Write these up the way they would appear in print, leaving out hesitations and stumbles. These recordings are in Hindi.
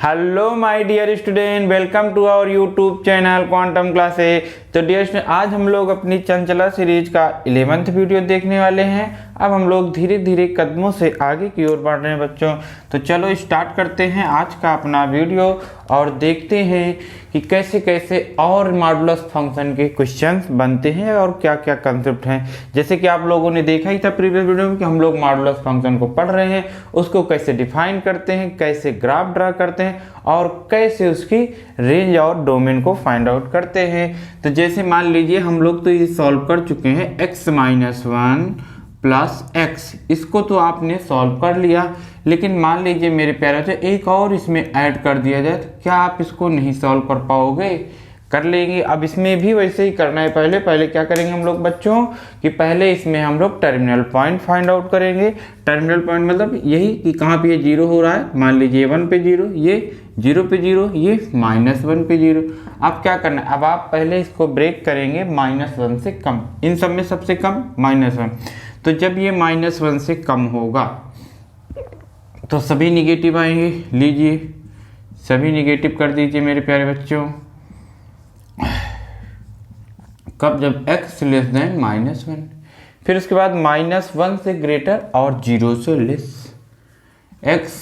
Hello my dear student, welcome to our YouTube channel quantum classes. तो डियर स्टूडेंट, आज हम लोग अपनी चंचला सीरीज का 11th वीडियो देखने वाले हैं। अब हम लोग धीरे धीरे कदमों से आगे की ओर बढ़ रहे हैं बच्चों। तो चलो स्टार्ट करते हैं आज का अपना वीडियो और देखते हैं कि कैसे कैसे और मॉडुलस फंक्शन के क्वेश्चंस बनते हैं और क्या क्या कंसेप्ट हैं। जैसे कि आप लोगों ने देखा ही था प्रीवियस वीडियो में कि हम लोग मॉडुलस फंक्शन को पढ़ रहे हैं, उसको कैसे डिफाइन करते हैं, कैसे ग्राफ ड्रा करते हैं और कैसे उसकी रेंज और डोमेन को फाइंड आउट करते हैं। तो जैसे मान लीजिए हम लोग तो ये सॉल्व कर चुके हैं x-1 प्लस x, इसको तो आपने सॉल्व कर लिया, लेकिन मान लीजिए मेरे प्यारे बच्चे एक और इसमें ऐड कर दिया जाए तो क्या आप इसको नहीं सॉल्व कर पाओगे? कर लेंगे। अब इसमें भी वैसे ही करना है। पहले क्या करेंगे हम लोग बच्चों कि पहले इसमें हम लोग टर्मिनल पॉइंट फाइंड आउट करेंगे। टर्मिनल पॉइंट मतलब यही कि कहाँ पे ये जीरो हो रहा है। मान लीजिए 1 पे 0, ये 0 पे 0, ये -1 पे 0। अब क्या करना है, अब आप पहले इसको ब्रेक करेंगे -1 से कम, इन सब में सबसे कम -1। तो जब ये -1 से कम होगा तो सभी निगेटिव आएंगे। लीजिए सभी निगेटिव कर दीजिए मेरे प्यारे बच्चों। कब? जब x लेस देन -1। फिर उसके बाद -1 से ग्रेटर और 0 से लेस। x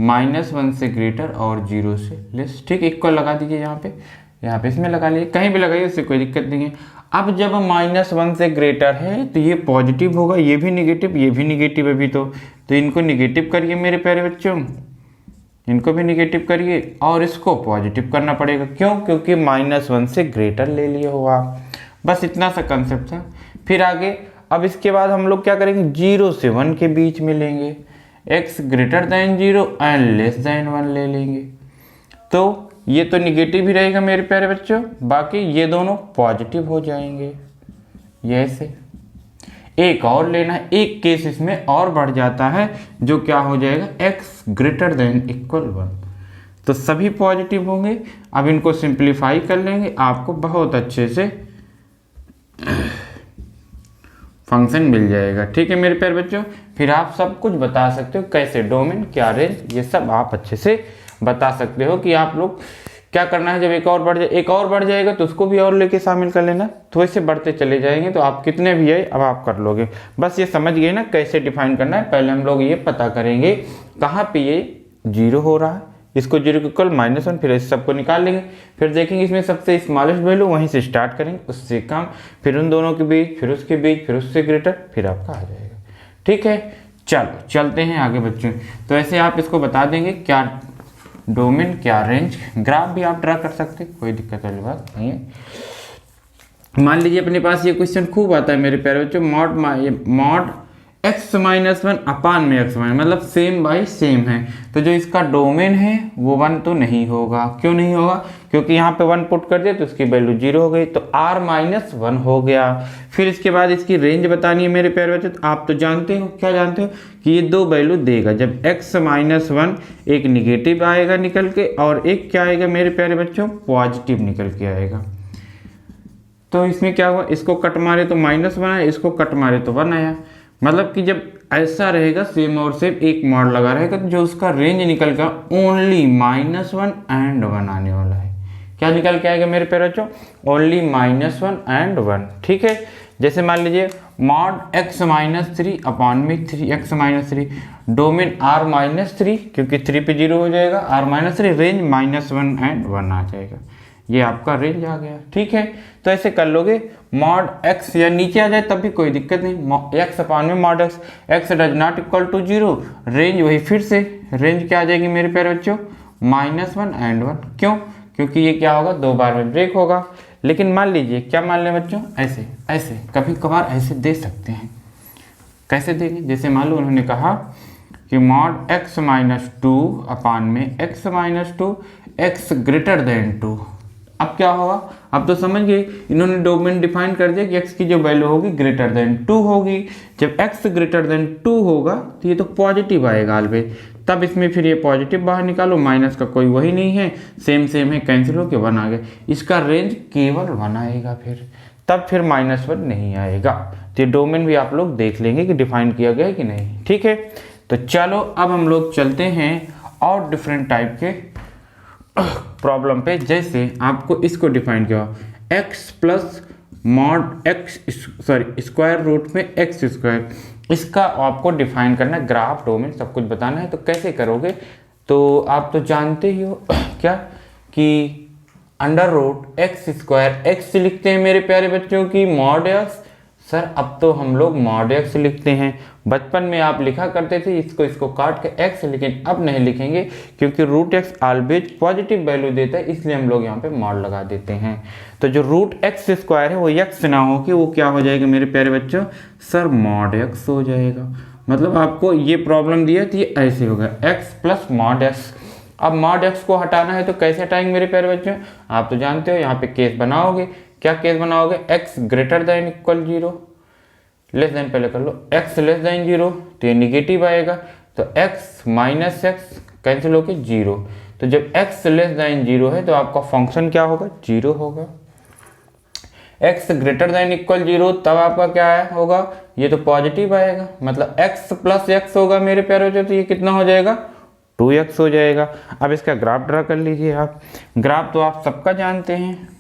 -1 से ग्रेटर और 0 से लेस। ठीक, इक्वल लगा दीजिए यहाँ पे इसमें लगा लीजिए, कहीं भी लगाइए, उससे कोई दिक्कत नहीं है। अब जब -1 से ग्रेटर है तो ये पॉजिटिव होगा, ये भी निगेटिव, ये भी निगेटिव अभी तो इनको निगेटिव करिए मेरे प्यारे बच्चों, इनको भी निगेटिव करिए और इसको पॉजिटिव करना पड़ेगा। क्यों? क्योंकि -1 से ग्रेटर ले लिया हुआ। बस इतना सा कंसेप्ट था। फिर आगे अब इसके बाद हम लोग क्या करेंगे, 0 से 1 के बीच में लेंगे, x greater than 0 and less than 1 ले लेंगे। तो ये तो निगेटिव ही रहेगा मेरे प्यारे बच्चों, बाकी ये दोनों पॉजिटिव हो जाएंगे। ये ऐसे एक और लेना है, एक केस इसमें और बढ़ जाता है जो क्या हो जाएगा, x ग्रेटर देन इक्वल 1। तो सभी पॉजिटिव होंगे। अब इनको सिंप्लीफाई कर लेंगे, आपको बहुत अच्छे से फंक्शन मिल जाएगा। ठीक है मेरे प्यारे बच्चों, फिर आप सब कुछ बता सकते हो, कैसे डोमेन, क्या रेंज, ये सब आप अच्छे से बता सकते हो कि आप लोग क्या करना है। जब एक और बढ़ जाएगा तो उसको भी और लेके शामिल कर लेना। तो ऐसे बढ़ते चले जाएंगे तो आप कितने भी आए अब आप कर लोगे। बस ये समझ गए ना कैसे डिफाइन करना है। पहले हम लोग ये पता करेंगे कहाँ पे ये 0 हो रहा है, इसको 0 के इक्वल -1, फिर इस सबको निकाल लेंगे। फिर देखेंगे इसमें सबसे स्मॉलेस्ट वैल्यू, वहीं से स्टार्ट करेंगे, उससे कम, फिर उन दोनों के बीच, फिर उसके बीच, फिर उससे ग्रेटर, फिर आपका आ जाएगा। ठीक है, चलो चलते हैं आगे बच्चों। तो ऐसे आप इसको बता देंगे क्या डोमेन, क्या रेंज। ग्राफ भी आप ड्रा कर सकते हैं, कोई दिक्कत वाली बात नहीं है। मान लीजिए अपने पास ये क्वेश्चन खूब आता है मेरे प्यारे बच्चों, मॉड x-1 अपान में x-, मतलब सेम बाई सेम है। तो जो इसका डोमेन है वो 1 तो नहीं होगा। क्यों नहीं होगा? क्योंकि यहाँ पे 1 पुट कर दिया तो उसकी वैल्यू 0 हो गई, तो r-1 हो गया। फिर इसके बाद इसकी रेंज बतानी है मेरे प्यारे बच्चे। तो आप तो जानते हो, क्या जानते हो कि ये दो वैल्यू देगा। जब x-1 एक निगेटिव आएगा निकल के और एक क्या आएगा मेरे प्यारे बच्चों, पॉजिटिव निकल के आएगा। तो इसमें क्या हुआ, इसको कट मारे तो -1 आया, इसको कट मारे तो 1 आया। मतलब कि जब ऐसा रहेगा सेम और सेम एक मॉड लगा रहेगा तो जो उसका रेंज निकल कर ओनली -1 एंड 1 आने वाला है। क्या निकल के आएगा मेरे प्यारे बच्चों, ओनली -1 एंड 1। ठीक है, जैसे मान लीजिए मॉड x-3 अपान में 3x-3, डोमेन r-3, क्योंकि 3 पे 0 हो जाएगा, r-3, रेंज -1 एंड 1 आ जाएगा। ये आपका रेंज आ गया। ठीक है, तो ऐसे कर लोगे। मॉड x या नीचे आ जाए तब भी कोई दिक्कत नहीं, x अपान में mod x does not equal to 0, range वही फिर से रेंज क्या आ जाएगी मेरे प्यारे बच्चों, -1 एंड 1। क्यों? क्योंकि ये क्या होगा, 2 बार में ब्रेक होगा। लेकिन मान लीजिए, क्या मान लें बच्चों, ऐसे कभी कभार ऐसे दे सकते हैं। कैसे देंगे? जैसे मान लो उन्होंने कहा कि मॉड x-2 अपान में x-2 x ग्रेटर देन 2। अब क्या होगा, अब तो समझ गए, इन्होंने डोमेन डिफाइन कर दिया कि x की जो वैल्यू होगी ग्रेटर देन 2 होगी। जब x ग्रेटर देन 2 होगा तो ये तो पॉजिटिव आएगा ऑलवेज। तब इसमें फिर ये पॉजिटिव बाहर निकालो, माइनस का कोई वही नहीं है, सेम है, कैंसिल हो के 1 आ गया। इसका रेंज केवल 1 आएगा, तब फिर -1 नहीं आएगा। तो ये डोमेन भी आप लोग देख लेंगे कि डिफाइन किया गया है कि नहीं। ठीक है, तो चलो अब हम लोग चलते हैं और डिफरेंट टाइप के प्रॉब्लम पे जैसे आपको इसको डिफाइन किया x plus mod x square root में एक्स स्क्वायर, इसका आपको डिफाइन करना है, ग्राफ डोमेन सब कुछ बताना है। तो कैसे करोगे, तो आप तो जानते ही हो क्या कि under root x square, x लिखते हैं मेरे प्यारे बच्चों की मॉड एक्स। सर अब तो हम लोग मॉड एक्स लिखते हैं, बचपन में आप लिखा करते थे इसको काट के एक्स, लेकिन अब नहीं लिखेंगे क्योंकि root x always positive value देता है, इसलिए हम लोग यहाँ पे मॉड लगा देते हैं। तो जो रूट एक्स स्क्वायर है वो एक्स ना हो कि वो क्या हो जाएगा मेरे प्यारे बच्चों, सर मॉड एक्स हो जाएगा। मतलब आपको ये प्रॉब्लम दिया तो ये ऐसे होगा एक्स प्लस मॉड एक्स। अब मॉड एक्स को हटाना है तो कैसे हटाएंगे मेरे प्यारे बच्चों, आप तो जानते हो यहाँ पे केस बनाओगे। क्या केस बनाओगे, x greater than equal 0, less than पहले कर लो, एक्स लेस देन 0 तो ये निगेटिव आएगा, तो एक्स माइनस एक्स कैंसिल होके 0। तो जब एक्स लेस देन 0 है तो आपका फंक्शन क्या होगा, 0 होगा। एक्स ग्रेटर देन इक्वल 0 तब आपका क्या होगा, ये तो पॉजिटिव आएगा, मतलब एक्स प्लस एक्स होगा मेरे प्यारे बच्चों, तो ये कितना हो जाएगा, 2x हो जाएगा। अब इसका ग्राफ ड्रा कर लीजिए आप। ग्राफ तो आप सबका जानते हैं।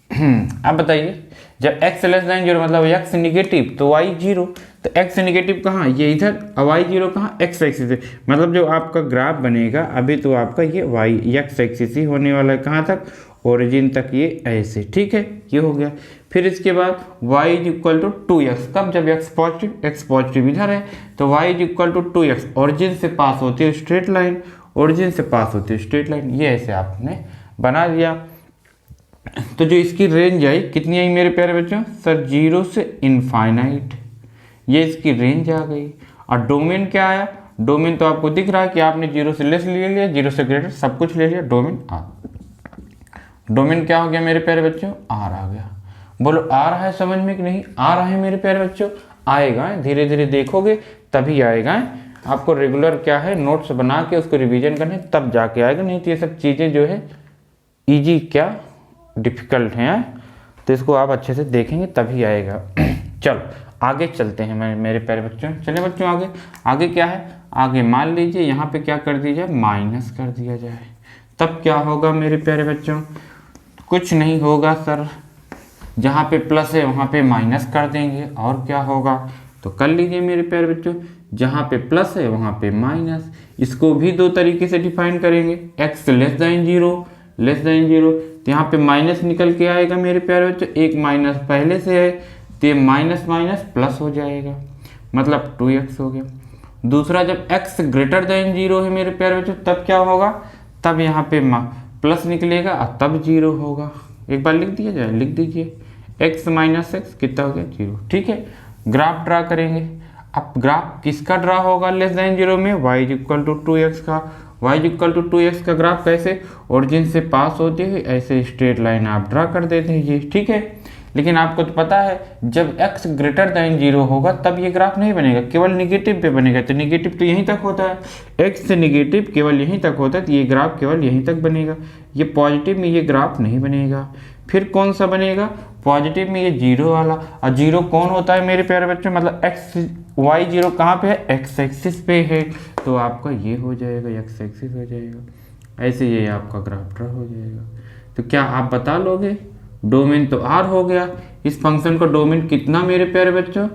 अब बताइए, जब x लेस देन 0 मतलब x निगेटिव तो y 0, तो x निगेटिव कहाँ, ये इधर, y 0 कहाँ, x एक्सिस है। मतलब जो आपका ग्राफ बनेगा अभी तो आपका ये y x एक्सिस ही होने वाला है, कहाँ तक, ओरिजिन तक, ये ऐसे, ठीक है, ये हो गया। फिर इसके बाद y is equal to 2x, कब, जब x पॉजिटिव इधर है, तो y is equal to 2x, origin से पास होती है स्ट्रेट लाइन, ओरिजिन से पास होती है स्ट्रेट लाइन, ये ऐसे आपने बना दिया। तो जो इसकी रेंज आई कितनी आई मेरे प्यारे बच्चों, सर 0 से इनफाइनाइट, ये इसकी रेंज आ गई। और डोमेन क्या आया, डोमेन तो आपको दिख रहा है कि आपने 0 से लेस ले लिया, 0 से ग्रेटर सब कुछ ले लिया, डोमेन आर। डोमेन क्या हो गया मेरे प्यारे बच्चों, आर आ गया। बोलो आ रहा है समझ में कि नहीं आ रहा है मेरे प्यारे बच्चों, आएगा, धीरे धीरे देखोगे तभी आएगा। आपको रेगुलर क्या है नोट्स बना के उसको रिवीजन करने तब जाके आएगा, नहीं तो ये सब चीज़ें जो है इजी क्या डिफिकल्ट हैं, तो इसको आप अच्छे से देखेंगे तभी आएगा। चलो आगे चलते हैं मेरे प्यारे बच्चों, चले बच्चों आगे। आगे क्या है, आगे मान लीजिए यहाँ पे क्या कर दिया जाए, माइनस कर दिया जाए, तब क्या होगा मेरे प्यारे बच्चों, कुछ नहीं होगा सर, जहाँ पे प्लस है वहाँ पे माइनस कर देंगे, और क्या होगा, तो कर लीजिए मेरे प्यारे बच्चों, जहाँ पे प्लस है वहाँ पे माइनस। इसको भी दो तरीके से डिफाइन करेंगे, एक्स लेस देन 0, तो यहाँ पे माइनस निकल के आएगा मेरे प्यारे बच्चों, एक माइनस पहले से है तो ये माइनस माइनस प्लस हो जाएगा, मतलब 2x हो गया। दूसरा जब x ग्रेटर देन 0 है मेरे प्यारे बच्चों, तब क्या होगा, तब यहाँ पे प्लस निकलेगा और तब 0 होगा। एक बार लिख दिया जाए, लिख दीजिए, x माइनस एक्स कितना हो गया, 0, ठीक है। ग्राफ ड्रा करेंगे, अब ग्राफ किसका ड्रा होगा लेस देन 0 में, y is equal to 2x का। y is equal to 2x का ग्राफ कैसे, ओरिजिन से पास होते हुए ऐसे स्ट्रेट लाइन आप ड्रा कर देते हैं ये, ठीक है। लेकिन आपको तो पता है जब x ग्रेटर देन 0 होगा तब ये ग्राफ नहीं बनेगा, केवल निगेटिव पे बनेगा, तो निगेटिव तो यहीं तक होता है, x से निगेटिव केवल यहीं तक होता है, तो ये ग्राफ केवल यहीं तक बनेगा, ये पॉजिटिव में ये ग्राफ नहीं बनेगा। फिर कौन सा बनेगा, पॉजिटिव में ये 0 वाला, और 0 कौन होता है मेरे प्यारे बच्चों, मतलब y 0 कहाँ पे है, x एक्सिस पे है, तो आपका ये हो जाएगा, x एक्सिस हो जाएगा, ऐसे ये आपका ग्राफ ड्रा हो जाएगा। तो क्या आप बता लोगे, डोमेन तो r हो गया, इस फंक्शन का डोमेन कितना मेरे प्यारे बच्चों,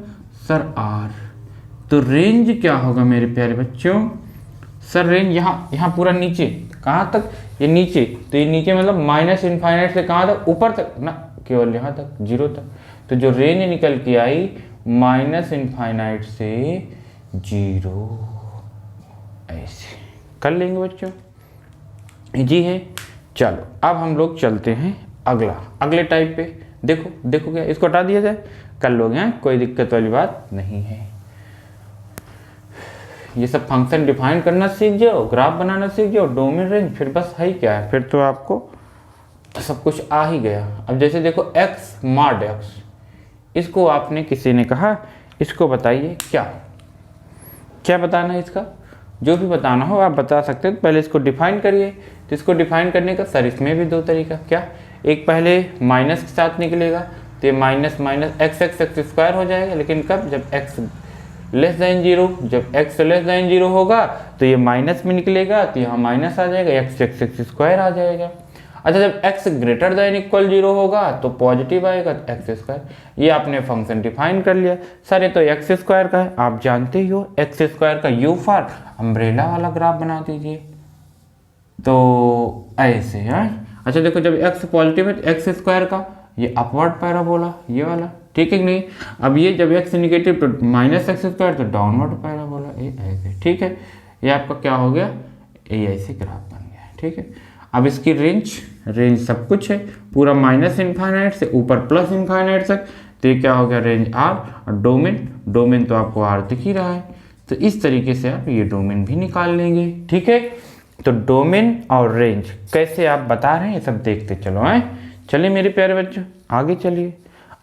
सर r। तो रेंज क्या होगा मेरे प्यारे बच्चों, सर रेंज यहाँ पूरा नीचे, कहाँ तक, ये नीचे, तो ये नीचे मतलब माइनस इनफाइनाइट से कहाँ तक, ऊपर तक ना, केवल यहाँ तक 0 तक। तो जो रेंज निकल के आई माइनस इनफाइनाइट से 0, ऐसे कर लेंगे बच्चों, इजी है। चलो अब हम लोग चलते हैं अगले टाइप पे। देखो क्या, इसको हटा दिया जाए, कर लोगे हैं, कोई दिक्कत वाली बात नहीं है। ये सब फंक्शन डिफाइन करना सीख जाओ, ग्राफ बनाना सीख जाओ, डोमेन रेंज, फिर बस है ही क्या है, फिर तो आपको सब कुछ आ ही गया। अब जैसे देखो x मॉड x, इसको आपने किसी ने कहा इसको बताइए क्या बताना है, इसका जो भी बताना हो आप बता सकते हो, पहले इसको डिफाइन करिए। तो इसको डिफाइन करने का सर इसमें भी दो तरीका, क्या, एक पहले माइनस के साथ निकलेगा, तो ये माइनस माइनस एक्स स्क्वायर हो जाएगा, लेकिन कब, जब x लेस देन 0, जब x लेस देन 0 होगा तो ये माइनस में निकलेगा, तो यहाँ माइनस आ जाएगा, x स्क्वायर आ जाएगा। अच्छा, जब x ग्रेटर देन इक्वल 0 होगा तो पॉजिटिव आएगा, तो एक्स स्क्वायर। ये आपने फंक्शन डिफाइन कर लिया सर, ये तो एक्स स्क्वायर का है, आप जानते ही हो एक्स स्क्वायर का यू फॉर अम्ब्रेला वाला ग्राफ बना दीजिए, तो ऐसे है। अच्छा देखो, जब x पॉजिटिव है तो एक्स स्क्वायर का ये अपवर्ड पैराबोला ये वाला, ठीक है कि नहीं। अब ये जब x निगेटिव तो माइनस एक्स स्क्वायर, तो डाउनवर्ड पैराबोला ये ऐसे, ठीक है। ये आपका क्या हो गया, ये ऐसे ग्राफ बन गया, ठीक है। अब इसकी रेंज सब कुछ है, पूरा माइनस इनफाइनाइट से ऊपर प्लस इनफाइनाइट तक, तो ये क्या हो गया, रेंज आर। और डोमेन तो आपको आर दिख ही रहा है, तो इस तरीके से आप ये डोमेन भी निकाल लेंगे, ठीक है। तो डोमेन और रेंज कैसे आप बता रहे हैं ये सब देखते चलो हैं। चलिए मेरे प्यारे बच्चों आगे चलिए,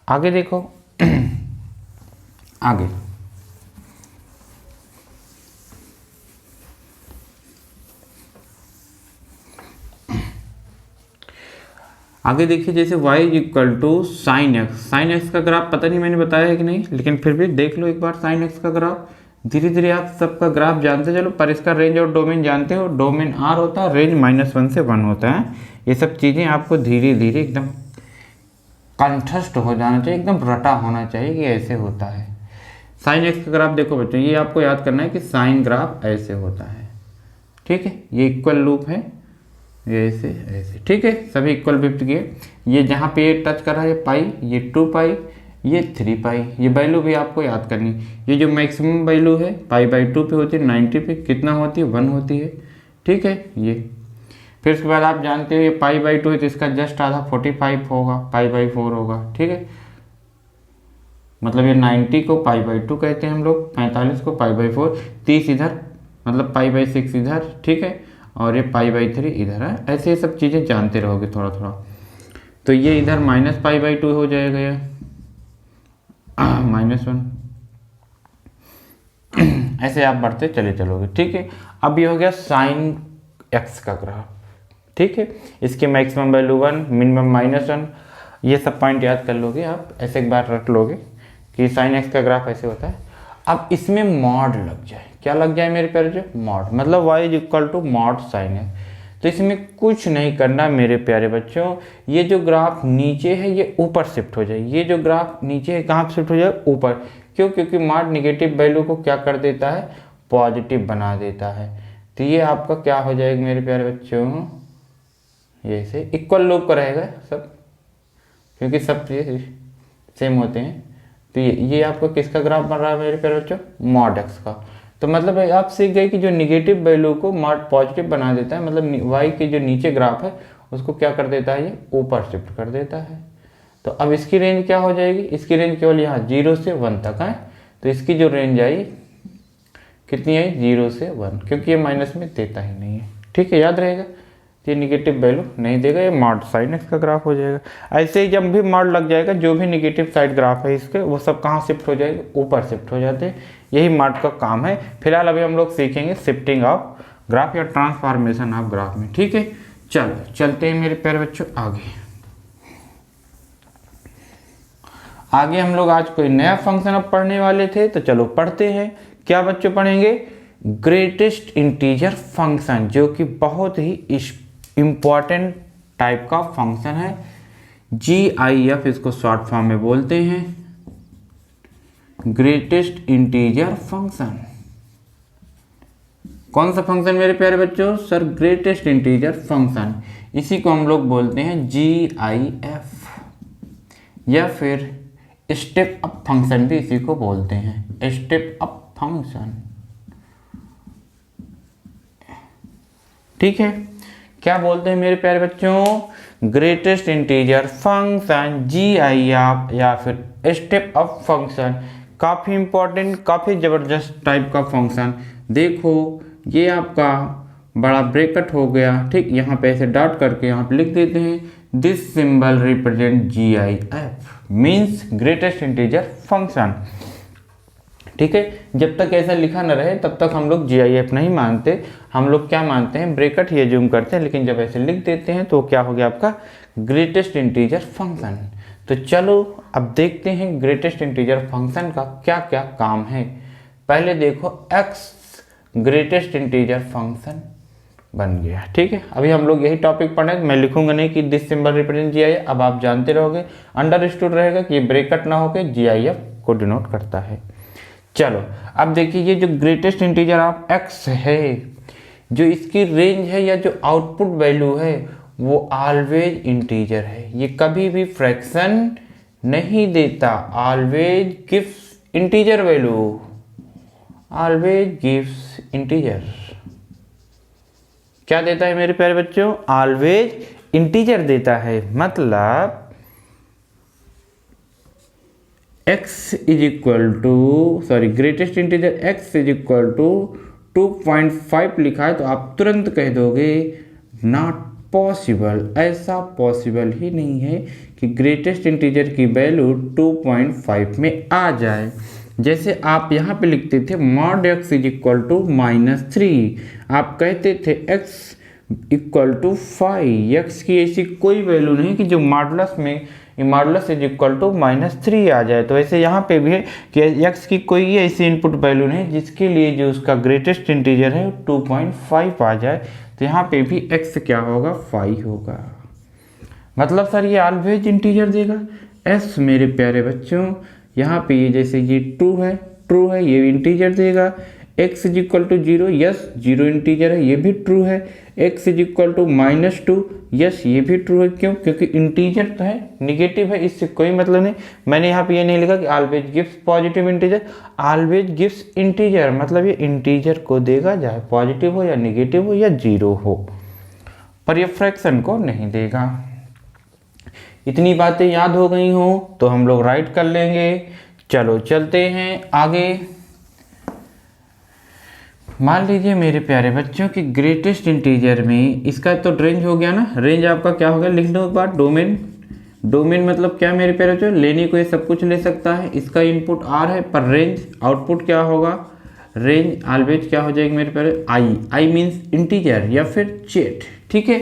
आगे देखो आगे देखिए, जैसे y equal to sine x का ग्राफ, पता नहीं मैंने बताया है कि नहीं, लेकिन फिर भी देख लो एक बार साइन एक्स का ग्राफ। धीरे धीरे आप सबका ग्राफ जानते चलो, पर इसका रेंज और डोमेन जानते हो, डोमेन r होता है, रेंज -1 से 1 होता है। ये सब चीज़ें आपको धीरे धीरे एकदम कंठस्थ हो जाना चाहिए, एकदम रटा होना चाहिए कि ऐसे होता है। साइन एक्स का ग्राफ देखो बच्चों, ये आपको याद करना है कि साइन ग्राफ ऐसे होता है, ठीक है। ये इक्वल लूप है, ये ऐसे ऐसे, ठीक है, सभी इक्वल विप्त किए। ये जहाँ पे ये टच कर रहा है पाई, ये 2 पाई, ये 3 पाई, ये वैल्यू भी आपको याद करनी। ये जो मैक्सिमम वैल्यू है π/2 पे होती है, 90 पे कितना होती है, 1 होती है, ठीक है। ये फिर उसके बाद आप जानते हो ये π/2 है तो इसका जस्ट आधा 45 होगा, π/4 होगा, ठीक है। मतलब ये 90 को π/2 कहते हैं हम लोग, 45 को π/4, 30 इधर मतलब π/6 इधर, ठीक है, और ये π/3 इधर है। ऐसे ये सब चीज़ें जानते रहोगे थोड़ा थोड़ा। तो ये इधर -π/2 हो जाएगा, ये -1, ऐसे आप बढ़ते चले चलोगे, ठीक है। अब ये हो गया साइन एक्स का ग्राफ, ठीक है। इसके मैक्सिमम वैल्यू 1, मिनिमम -1, ये सब पॉइंट याद कर लोगे आप, ऐसे एक बार रट लोगे कि साइन एक्स का ग्राफ ऐसे होता है। अब इसमें मॉड लग जाए, क्या लग जाए मेरे प्यारे जो, मॉड, मतलब y equal to mod sine है। तो इसमें कुछ नहीं करना मेरे प्यारे बच्चों, ये जो ग्राफ नीचे है ये ऊपर शिफ्ट हो जाए, ये जो ग्राफ नीचे है कहाँ शिफ्ट हो जाए, ऊपर। क्यों, क्योंकि मॉड निगेटिव वैल्यू को क्या कर देता है, पॉजिटिव बना देता है। तो ये आपका क्या हो जाएगा मेरे प्यारे बच्चों, ये से इक्वल लूप का रहेगा सब, क्योंकि सब ये सेम होते हैं। तो ये आपका किसका ग्राफ बन रहा है मेरे प्यारे बच्चों, मॉड एक्स का। तो मतलब आप सीख गए कि जो निगेटिव वैल्यू को मॉड पॉजिटिव बना देता है, मतलब y के जो नीचे ग्राफ है उसको क्या कर देता है, ये ऊपर शिफ्ट कर देता है। तो अब इसकी रेंज क्या हो जाएगी, इसकी रेंज केवल यहाँ 0 से 1 तक है। तो इसकी जो रेंज आई कितनी आई, 0 से 1, क्योंकि ये माइनस में देता ही नहीं है, ठीक है, याद रहेगा। ये निगेटिव वैल्यू नहीं देगा, ये मॉड साइन एक्स का ग्राफ हो जाएगा। ऐसे ही जब भी मॉड लग जाएगा, जो भी निगेटिव साइड ग्राफ है इसके, वो सब कहाँ शिफ्ट हो जाएगा, ऊपर शिफ्ट हो जाते हैं। यही मॉड का काम है। फिलहाल अभी हम लोग सीखेंगे शिफ्टिंग ऑफ ग्राफ या ट्रांसफॉर्मेशन ऑफ ग्राफ में, ठीक है। चलो चलते हैं मेरे प्यारे बच्चों आगे हम लोग आज कोई नया फंक्शन अब पढ़ने वाले थे, तो चलो पढ़ते हैं। क्या बच्चों पढ़ेंगे, ग्रेटेस्ट इंटीजर फंक्शन, जो कि बहुत ही इंपॉर्टेंट टाइप का फंक्शन है। GIF इसको शॉर्ट फॉर्म में बोलते हैं, ग्रेटेस्ट इंटीजर फंक्शन। कौन सा फंक्शन मेरे प्यारे बच्चों, सर ग्रेटेस्ट इंटीजर फंक्शन। इसी को हम लोग बोलते हैं GIF, या फिर स्टेप अप फंक्शन भी इसी को बोलते हैं, स्टेप अप फंक्शन, ठीक है। क्या बोलते हैं मेरे प्यारे बच्चों, ग्रेटेस्ट इंटीजर फंक्शन, GIF या फिर स्टेप अप फंक्शन। काफ़ी इंपॉर्टेंट, काफ़ी ज़बरदस्त टाइप का फंक्शन। देखो ये आपका बड़ा ब्रैकेट हो गया, ठीक, यहाँ पे ऐसे डॉट करके यहाँ पे लिख देते हैं, this symbol represent GIF means greatest integer function, ठीक है। जब तक ऐसा लिखा न रहे तब तक हम लोग GIF नहीं मानते, हम लोग क्या मानते हैं, ब्रैकेट ही एज्यूम करते हैं। लेकिन जब ऐसे लिख देते हैं तो क्या हो गया आपका ग्रेटेस्ट इंटीजर फंक्शन। तो चलो अब देखते हैं ग्रेटेस्ट इंटीजर फंक्शन का क्या क्या काम है। पहले देखो x ग्रेटेस्ट इंटीजर फंक्शन बन गया। ठीक है, अभी हम लोग यही टॉपिक पढ़े, मैं लिखूंगा नहीं कि दिस सिंबल रिप्रेजेंट GIF, अब आप जानते रहोगे, अंडरस्टूड रहेगा कि ये ब्रेकेट ना होके GIF को डिनोट करता है। चलो अब देखिए, ये जो ग्रेटेस्ट इंटीजर आप x है, जो इसकी रेंज है या जो आउटपुट वैल्यू है वो ऑलवेज इंटीजर है, ये कभी भी फ्रैक्शन नहीं देता, always gives integer value, always gives integer. क्या देता है मेरे प्यारे बच्चों? ऑलवेज इंटीजर देता है। मतलब x is equal to, sorry greatest integer x is equal to 2.5 लिखा है तो आप तुरंत कह दोगे नॉट पॉसिबल, ऐसा पॉसिबल ही नहीं है कि ग्रेटेस्ट इंटीजर की वैल्यू 2.5 में आ जाए। जैसे आप यहाँ पे लिखते थे mod x is equal to -3, आप कहते थे x इक्वल टू 5, x की ऐसी कोई वैल्यू नहीं कि जो मॉडुलस में मॉडुलस इज इक्वल टू -3 आ जाए। तो ऐसे यहाँ पे भी है कि x की कोई ऐसी इनपुट वैल्यू नहीं जिसके लिए जो उसका ग्रेटेस्ट इंटीजर है 2.5 आ जाए। तो यहाँ पे भी x क्या होगा? 5 होगा। मतलब सर ये ऑलवेज इंटीजर देगा। s मेरे प्यारे बच्चों, यहाँ पे ये जैसे ये ट्रू है, ये इंटीजर देगा। x is equal to 0, yes 0 integer है, ये भी ट्रू है। x is equal to -2, yes ये भी ट्रू है। क्यों? क्योंकि इंटीजर तो है, निगेटिव है, इससे कोई मतलब नहीं। मैंने यहाँ पे ये नहीं लिखा कि always gives positive integer, always gives integer, मतलब ये इंटीजर को देगा, चाहे पॉजिटिव हो या निगेटिव हो या 0 हो, पर ये फ्रैक्शन को नहीं देगा। इतनी बातें याद हो गई हो तो हम लोग राइट कर लेंगे। चलो चलते हैं आगे। मान लीजिए मेरे प्यारे बच्चों कि ग्रेटेस्ट इंटीजर में इसका तो रेंज हो गया ना, रेंज आपका क्या हो गया? लिख लो एक बार, डोमेन मतलब क्या मेरे प्यारे बच्चों? लेने को ये सब कुछ ले सकता है, इसका इनपुट r है, पर रेंज आउटपुट क्या होगा? रेंज ऑलवेज क्या हो जाएगी मेरे प्यारे? आई मीन्स इंटीजर या फिर जेड। ठीक है,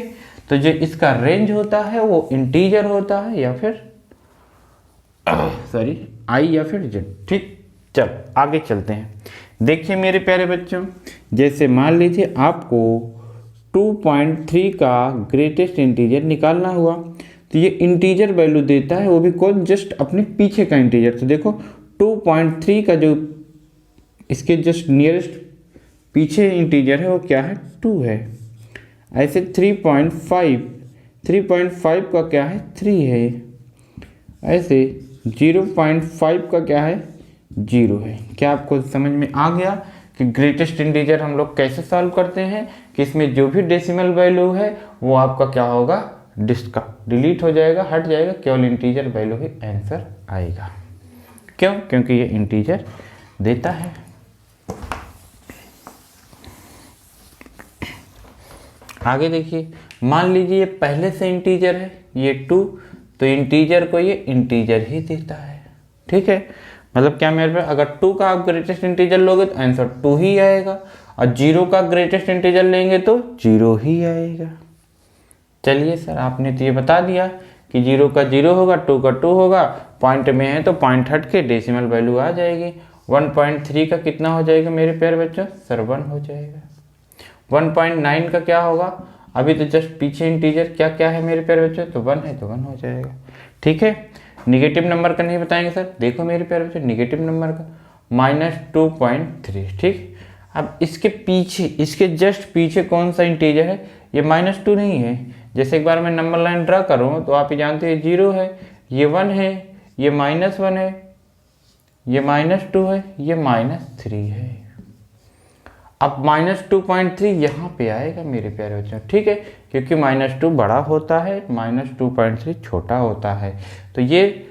तो जो इसका रेंज होता है वो इंटीजर होता है या फिर सॉरी आई या फिर जेड। ठीक, चल आगे चलते हैं। देखिए मेरे प्यारे बच्चों, जैसे मान लीजिए आपको 2.3 का ग्रेटेस्ट इंटीजर निकालना हुआ, तो ये इंटीजर वैल्यू देता है, वो भी कौन? जस्ट अपने पीछे का इंटीजर। तो देखो 2.3 का जो इसके जस्ट नियरेस्ट पीछे इंटीजर है वो क्या है? 2 है। ऐसे 3.5 का क्या है? 3 है। ऐसे 0.5 का क्या है? 0 है। क्या आपको समझ में आ गया कि ग्रेटेस्ट इंटीजर हम लोग कैसे सॉल्व करते हैं? कि इसमें जो भी डेसिमल वैल्यू है वो आपका क्या होगा? डिलीट हो जाएगा, हट जाएगा, केवल इंटीजर वैल्यू ही आंसर आएगा। क्यों? क्योंकि ये इंटीजर देता है। आगे देखिए, मान लीजिए ये पहले से इंटीजर है, ये 2, तो इंटीजर को ये इंटीजर ही देता है। ठीक है, मतलब क्या मेरे पे, अगर 2 का आप ग्रेटेस्ट इंटीजर लोगे तो आंसर 2 ही आएगा, और 0 का ग्रेटेस्ट इंटीजर लेंगे तो 0 ही आएगा। चलिए सर आपने तो ये बता दिया कि 0 का 0 होगा, 2 का 2 होगा, पॉइंट में है तो पॉइंट हट के डेसिमल वैल्यू आ जाएगी। 1.3 का कितना हो जाएगा मेरे प्यारे बच्चों? सर 1 हो जाएगा। 1.9 का क्या होगा? अभी तो जस्ट पीछे इंटीजर क्या क्या है मेरे प्यारे बच्चों? तो 1 है तो 1 हो जाएगा। ठीक है, निगेटिव नंबर का नहीं बताएंगे सर। देखो मेरे प्यारे बच्चों, निगेटिव नंबर का -2.3। ठीक, अब इसके पीछे, इसके जस्ट पीछे कौन सा इंटीजर है? ये -2 नहीं है। जैसे एक बार मैं नंबर लाइन ड्रा करूँ तो आप ये जानते हैं 0 है, ये 1 है, ये -1 है, ये -2 है, ये -3 है। अब -2.3 यहाँ पे आएगा मेरे प्यारे बच्चों। ठीक है, क्योंकि -2 बड़ा होता है, -2.3 छोटा होता है, तो ये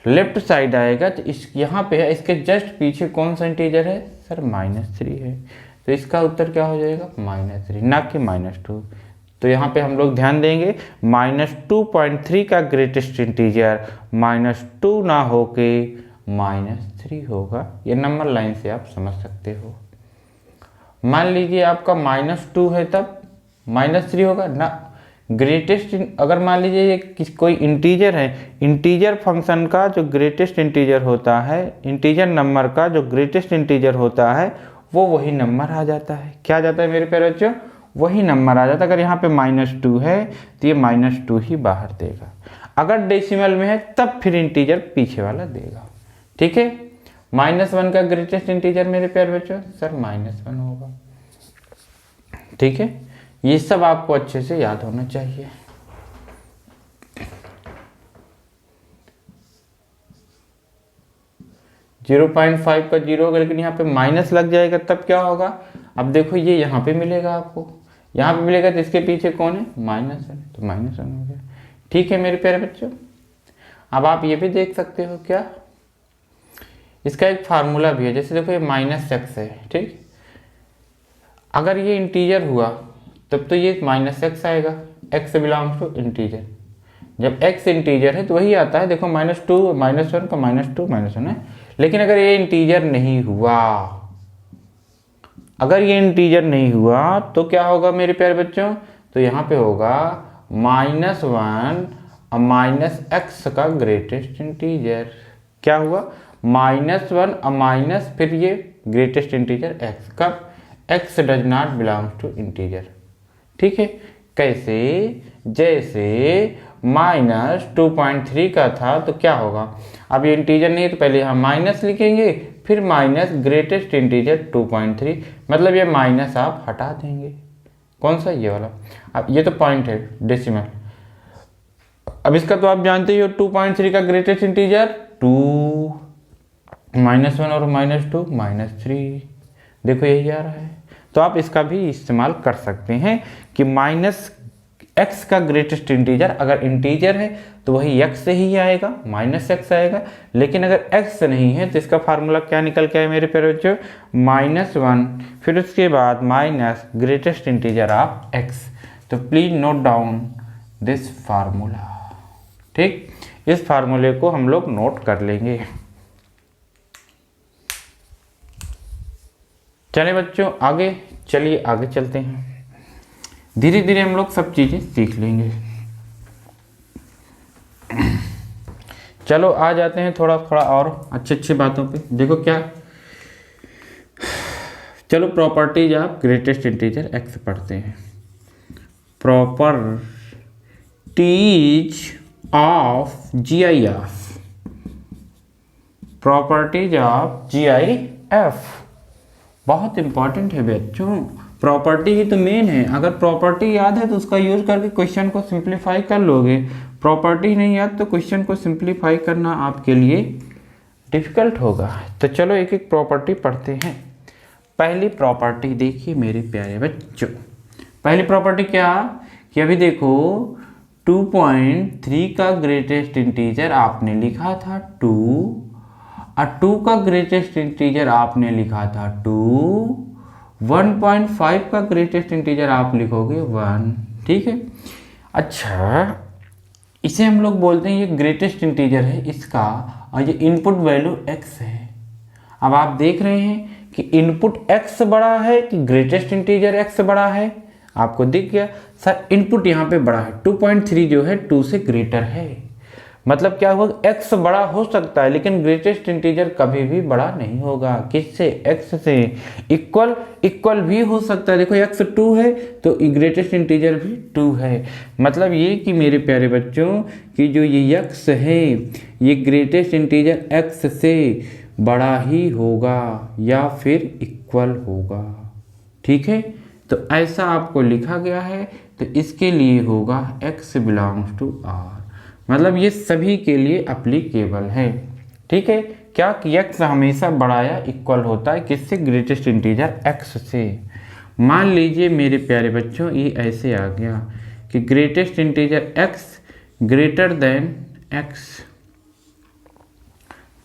लेफ्ट साइड आएगा। तो इस यहाँ पे है, इसके जस्ट पीछे कौन सा इंटीजर है? सर -3 है। तो इसका उत्तर क्या हो जाएगा? -3, ना कि -2। तो यहाँ पे हम लोग ध्यान देंगे, -2.3 का ग्रेटेस्ट इंटीजर -2 ना होके -3 होगा। ये नंबर लाइन से आप समझ सकते हो। मान लीजिए आपका -2 है तब -3 होगा ना, ग्रेटेस्ट, अगर मान लीजिए ये कोई इंटीजर है, इंटीजर फंक्शन का जो ग्रेटेस्ट इंटीजर होता है, इंटीजर नंबर का जो ग्रेटेस्ट इंटीजर होता है, वो वही नंबर आ जाता है। क्या आ जाता है मेरे प्यारे बच्चों? वही नंबर आ जाता है। अगर यहाँ पे -2 है तो ये -2 ही बाहर देगा। अगर डेसिमल में है तब फिर इंटीजर पीछे वाला देगा। ठीक है, -1 का ग्रेटेस्ट इंटीजर मेरे प्यारे बच्चों सर -1 होगा। ठीक है, ये सब आपको अच्छे से याद होना चाहिए। -0.5 का 0 होगा, लेकिन यहाँ पे माइनस लग जाएगा तब क्या होगा? अब देखो ये यहाँ पे मिलेगा आपको, यहाँ पे मिलेगा तो इसके पीछे कौन है? -1, तो -1 हो गया। ठीक है मेरे प्यारे बच्चों, अब आप ये भी देख सकते हो क्या, इसका एक फार्मूला भी है। जैसे देखो ये -x है, ठीक, अगर ये इंटीजर हुआ तब तो ये -x आएगा, x बिलोंग्स टू इंटीजर। जब x इंटीजर है तो वही आता है। देखो -2 -1 का -2 -1 है। लेकिन अगर ये इंटीजर नहीं हुआ, अगर ये इंटीजर नहीं हुआ तो क्या होगा मेरे प्यारे बच्चों? तो यहाँ पे होगा -1 और -x का ग्रेटेस्ट इंटीजर। क्या हुआ? -1 और माइनस फिर ये ग्रेटेस्ट इंटीजर x। कब? x does not belongs to integer. ठीक है, कैसे? जैसे -2.3 का था तो क्या होगा? अब ये इंटीजर नहीं है तो पहले हम माइनस लिखेंगे, फिर माइनस ग्रेटेस्ट इंटीजर 2.3, मतलब ये माइनस आप हटा देंगे। कौन सा? ये वाला। अब ये तो पॉइंट है डेसिमल। अब इसका तो आप जानते ही हो 2.3 का ग्रेटेस्ट इंटीजर 2, -1 और -2 -3। देखो यही आ रहा है। तो आप इसका भी इस्तेमाल कर सकते हैं कि -x का ग्रेटेस्ट इंटीजर, अगर इंटीजर है तो वही x से ही आएगा, -x आएगा। लेकिन अगर x नहीं है तो इसका फार्मूला क्या निकल के आए मेरे प्यारे बच्चों? -1 फिर उसके बाद minus greatest integer of x। तो please note down this formula. ठीक, इस फार्मूले को हम लोग नोट कर लेंगे। चलिए बच्चों आगे, चलिए आगे चलते हैं। धीरे धीरे हम लोग सब चीजें सीख लेंगे। चलो आ जाते हैं थोड़ा थोड़ा और अच्छी बातों पे। देखो क्या, चलो properties of greatest integer x पढ़ते हैं। Properties of GIF, properties of GIF बहुत इंपॉर्टेंट है बच्चों। प्रॉपर्टी ही तो मेन है। अगर प्रॉपर्टी याद है तो उसका यूज करके क्वेश्चन को सिंप्लीफाई कर लोगे। प्रॉपर्टी नहीं याद तो क्वेश्चन को सिंप्लीफाई करना आपके लिए डिफिकल्ट होगा। तो चलो एक एक प्रॉपर्टी पढ़ते हैं। पहली प्रॉपर्टी देखिए मेरे प्यारे बच्चों, पहली प्रॉपर्टी क्या कि अभी देखो 2.3 का ग्रेटेस्ट इंटीजर आपने लिखा था 2 और 2 का ग्रेटेस्ट इंटीजर आपने लिखा था 2, 1.5 का ग्रेटेस्ट इंटीजर आप लिखोगे 1। ठीक है, अच्छा इसे हम लोग बोलते हैं ये ग्रेटेस्ट इंटीजर है इसका, और ये इनपुट वैल्यू x है। अब आप देख रहे हैं कि इनपुट x बड़ा है कि ग्रेटेस्ट इंटीजर x बड़ा है। आपको दिख गया सर इनपुट यहाँ पे बड़ा है, 2.3 जो है 2 से ग्रेटर है। मतलब क्या हुआ, x बड़ा हो सकता है लेकिन ग्रेटेस्ट इंटीजर कभी भी बड़ा नहीं होगा। किससे? x से। इक्वल भी हो सकता है। देखो x 2 है तो ग्रेटेस्ट इंटीजर भी 2 है। मतलब ये कि मेरे प्यारे बच्चों कि जो ये x है ये ग्रेटेस्ट इंटीजर x से बड़ा ही होगा या फिर इक्वल होगा। ठीक है, तो ऐसा आपको लिखा गया है। तो इसके लिए होगा x बिलोंग्स टू r, मतलब ये सभी के लिए अप्लीकेबल है। ठीक है, क्या कि x हमेशा बड़ा या इक्वल होता है किससे? ग्रेटेस्ट इंटीजर x से। मान लीजिए मेरे प्यारे बच्चों ये ऐसे आ गया कि greatest integer x greater than x,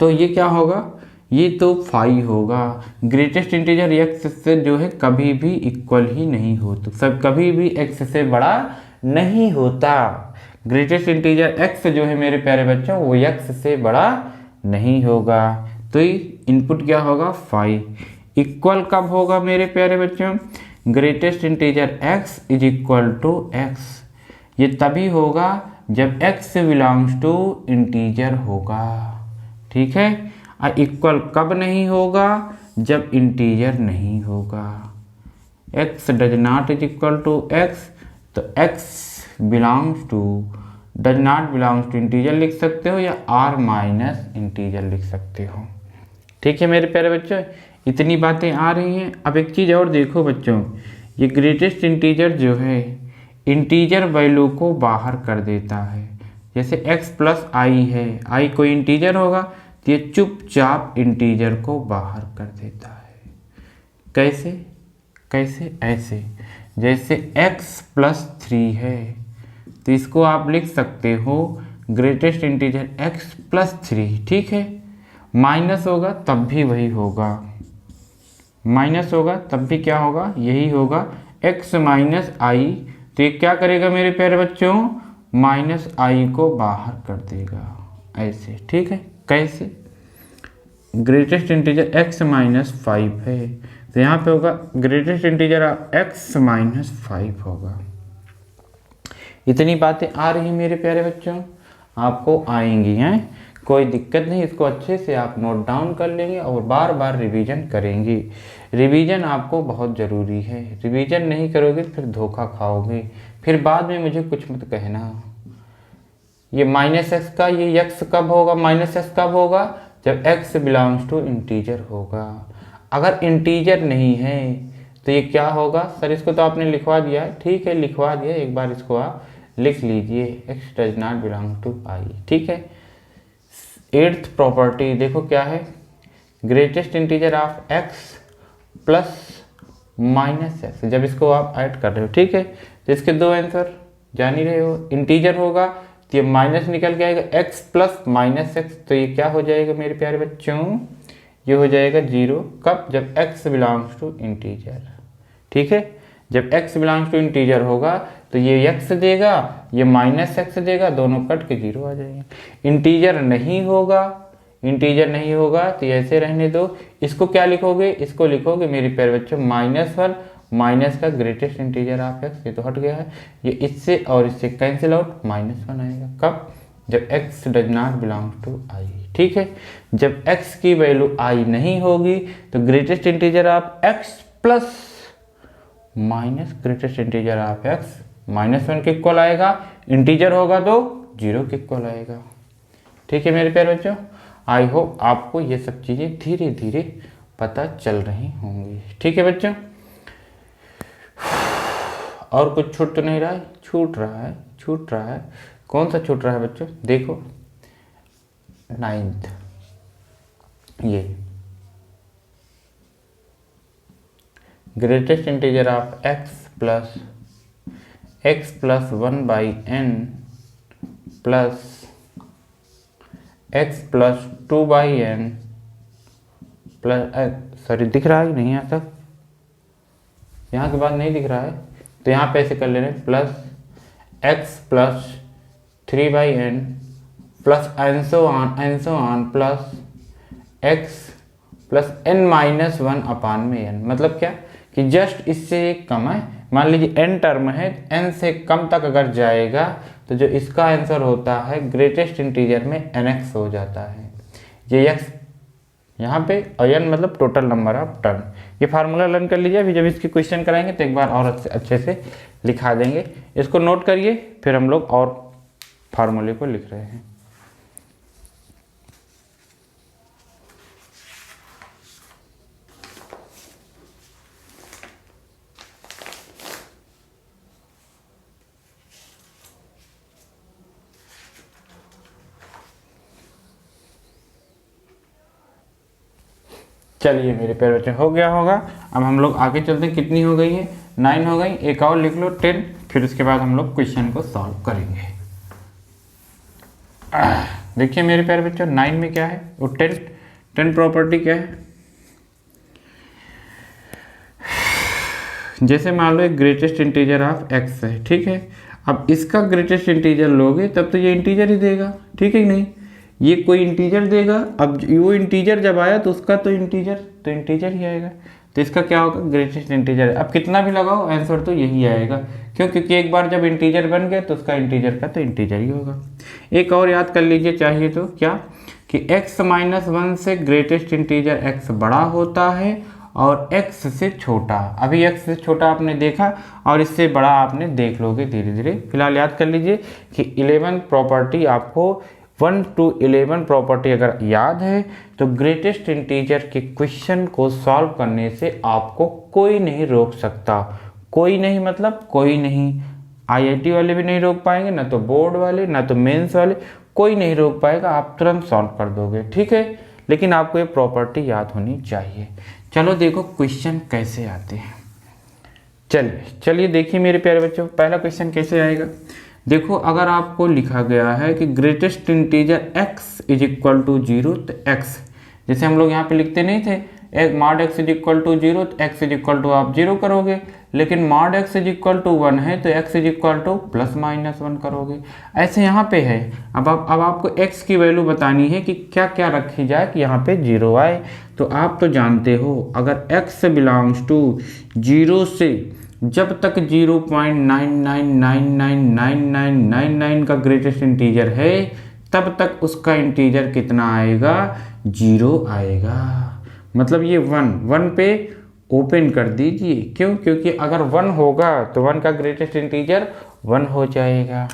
तो ये क्या होगा? ये तो 5 होगा। ग्रेटेस्ट इंटीजर x से जो है कभी भी इक्वल ही नहीं होता, सब कभी भी x से बड़ा नहीं होता। ग्रेटेस्ट इंटीजर x जो है मेरे प्यारे बच्चों वो x से बड़ा नहीं होगा। तो इनपुट क्या होगा? 5। इक्वल कब होगा मेरे प्यारे बच्चों? Greatest integer x is equal to x, ये तभी होगा जब x बिलोंग्स टू इंटीजर होगा, ठीक है। और इक्वल कब नहीं होगा, जब इंटीजर नहीं होगा। x does not is equal to x, तो x belongs to does not belongs to integer लिख सकते हो या r माइनस इंटीजर लिख सकते हो, ठीक है मेरे प्यारे बच्चों। इतनी बातें आ रही हैं। अब एक चीज़ और देखो बच्चों, ये ग्रेटेस्ट इंटीजर जो है इंटीजर वैल्यू को बाहर कर देता है। जैसे x प्लस आई है, आई कोई इंटीजर होगा तो ये चुपचाप इंटीजर को बाहर कर देता है। कैसे कैसे, ऐसे जैसे x प्लस 3 है तो इसको आप लिख सकते हो ग्रेटेस्ट इंटीजर x प्लस 3, ठीक है। माइनस होगा तब भी वही होगा, माइनस होगा तब भी क्या होगा, यही होगा x माइनस आई। तो ये क्या करेगा मेरे प्यारे बच्चों, माइनस आई को बाहर कर देगा ऐसे, ठीक है। कैसे, ग्रेटेस्ट इंटीजर x माइनस 5 है तो यहाँ पे होगा ग्रेटेस्ट इंटीजर x माइनस 5 होगा। इतनी बातें आ रही हैं मेरे प्यारे बच्चों, आपको आएंगी हैं, कोई दिक्कत नहीं। इसको अच्छे से आप नोट डाउन कर लेंगे और बार बार रिवीजन करेंगे। रिवीजन आपको बहुत ज़रूरी है, रिवीजन नहीं करोगे तो फिर धोखा खाओगे, फिर बाद में मुझे कुछ मत कहना। ये माइनस एक्स का ये x कब होगा, माइनस एक्स कब होगा, जब x बिलोंग्स टू इंटीजर होगा। अगर इंटीजर नहीं है तो ये क्या होगा, सर इसको तो आपने लिखवा दिया है, ठीक है लिखवा दिया, एक बार इसको आप लिख लीजिए, x does not belong to I, ठीक है। 8th प्रॉपर्टी देखो क्या है, greatest integer of x plus minus x, जब इसको आप ऐड कर रहे हो, ठीक है, तो इसके दो आंसर जान ही रहे हो। इंटीजर होगा तो ये माइनस निकल के आएगा, x प्लस माइनस एक्स, तो ये क्या हो जाएगा मेरे प्यारे बच्चों, ये हो जाएगा 0। कब, जब x बिलोंग्स टू इंटीजर, ठीक है। जब x बिलोंग्स टू इंटीजर होगा तो ये x देगा, ये माइनस एक्स देगा, दोनों कट के 0 आ जाएंगे। इंटीजर नहीं होगा, इंटीजर नहीं होगा तो ऐसे रहने दो। इसको क्या लिखोगे, इसको लिखोगे मेरे प्यारे बच्चों -1, माइनस का ग्रेटेस्ट इंटीजर ऑफ x, ये तो हट गया है, ये इससे और इससे कैंसिल आउट, -1 आएगा। कब, जब x does not belong to I, ठीक है। जब x की वैल्यू i नहीं होगी तो greatest integer of x plus minus greatest integer of x -1 के इक्वल आएगा, इंटीजर होगा तो 0 के इक्वल आएगा, ठीक है मेरे प्यारे बच्चों। आई होप आपको ये सब चीज़ें धीरे धीरे पता चल रही होंगी, ठीक है बच्चों। और कुछ छूट तो नहीं रहा है, छूट रहा है, छूट रहा है, कौन सा छूट रहा है बच्चों, देखो 9th, ये greatest integer of x plus 1/n plus x plus 2/n plus, sorry दिख रहा है कि नहीं यहाँ तक, यहाँ के बाद नहीं दिख रहा है तो यहाँ पे ऐसे कर ले रहे हैं, plus x plus 3/n plus n so on plus x plus n-1 upon में n, मतलब क्या कि जस्ट इससे एक कम है। मान लीजिए n टर्म है, n से कम तक अगर जाएगा तो जो इसका आंसर होता है ग्रेटेस्ट इंटीजर में nx हो जाता है। ये x यहाँ पे और n मतलब टोटल नंबर ऑफ टर्म। ये फार्मूला लर्न कर लीजिए, अभी जब इसकी क्वेश्चन कराएंगे तो एक बार और अच्छे से लिखा देंगे। इसको नोट करिए, फिर हम लोग और फार्मूले को लिख रहे हैं। चलिए मेरे प्यारे बच्चे हो गया होगा। अब हम लोग आगे चलते हैं, कितनी हो गई है, 9 हो गई, एक और लिख लो 10, फिर उसके बाद हम लोग क्वेश्चन को सॉल्व करेंगे। देखिए मेरे प्यारे बच्चों 9 में क्या है, वो 10 प्रॉपर्टी क्या है, जैसे मान लो एक ग्रेटेस्ट इंटीजर ऑफ x है, ठीक है। अब इसका ग्रेटेस्ट इंटीजर लोगे तब तो ये इंटीजर ही देगा, ठीक है कि नहीं, ये कोई इंटीजर देगा। अब वो इंटीजर जब आया तो उसका तो इंटीजर ही आएगा। तो इसका क्या होगा, ग्रेटेस्ट इंटीजर। अब कितना भी लगाओ आंसर तो यही आएगा, क्यों, क्योंकि एक बार जब इंटीजर बन गया तो उसका इंटीजर का तो इंटीजर ही होगा। एक और याद कर लीजिए चाहिए तो, क्या कि x माइनस 1 से ग्रेटेस्ट इंटीजर x बड़ा होता है और x से छोटा। अभी x से छोटा आपने देखा और इससे बड़ा आपने देख लोगे धीरे धीरे। फिलहाल याद कर लीजिए कि 11 प्रॉपर्टी आपको 1 to 11 प्रॉपर्टी अगर याद है तो ग्रेटेस्ट इंटीजर के क्वेश्चन को सॉल्व करने से आपको कोई नहीं रोक सकता। कोई नहीं मतलब कोई नहीं, IIT वाले भी नहीं रोक पाएंगे, ना तो बोर्ड वाले, ना तो मेंस वाले, कोई नहीं रोक पाएगा। आप तुरंत सॉल्व कर दोगे, ठीक है। लेकिन आपको ये प्रॉपर्टी याद होनी चाहिए। चलो देखो क्वेश्चन कैसे आते हैं। चलिए देखिए मेरे प्यारे बच्चों, पहला क्वेश्चन कैसे आएगा। देखो अगर आपको लिखा गया है कि greatest integer x is equal to 0, तो x जैसे हम लोग यहाँ पे लिखते नहीं थे, एक mod x is equal to 0 तो x इज इक्वल टू आप 0 करोगे, लेकिन mod x is equal to 1 है तो x is equal to plus minus 1 करोगे। ऐसे यहाँ पे है। अब आपको x की वैल्यू बतानी है कि क्या क्या रखी जाए कि यहाँ पे 0 आए। तो आप तो जानते हो अगर x बिलोंग्स टू 0 से जब तक 0.99999999 का ग्रेटेस्ट इंटीजर है तब तक उसका इंटीजर कितना आएगा, 0 आएगा। मतलब ये 1 पे ओपन कर दीजिए। क्यों, क्योंकि अगर 1 होगा तो 1 का ग्रेटेस्ट इंटीजर 1 हो जाएगा।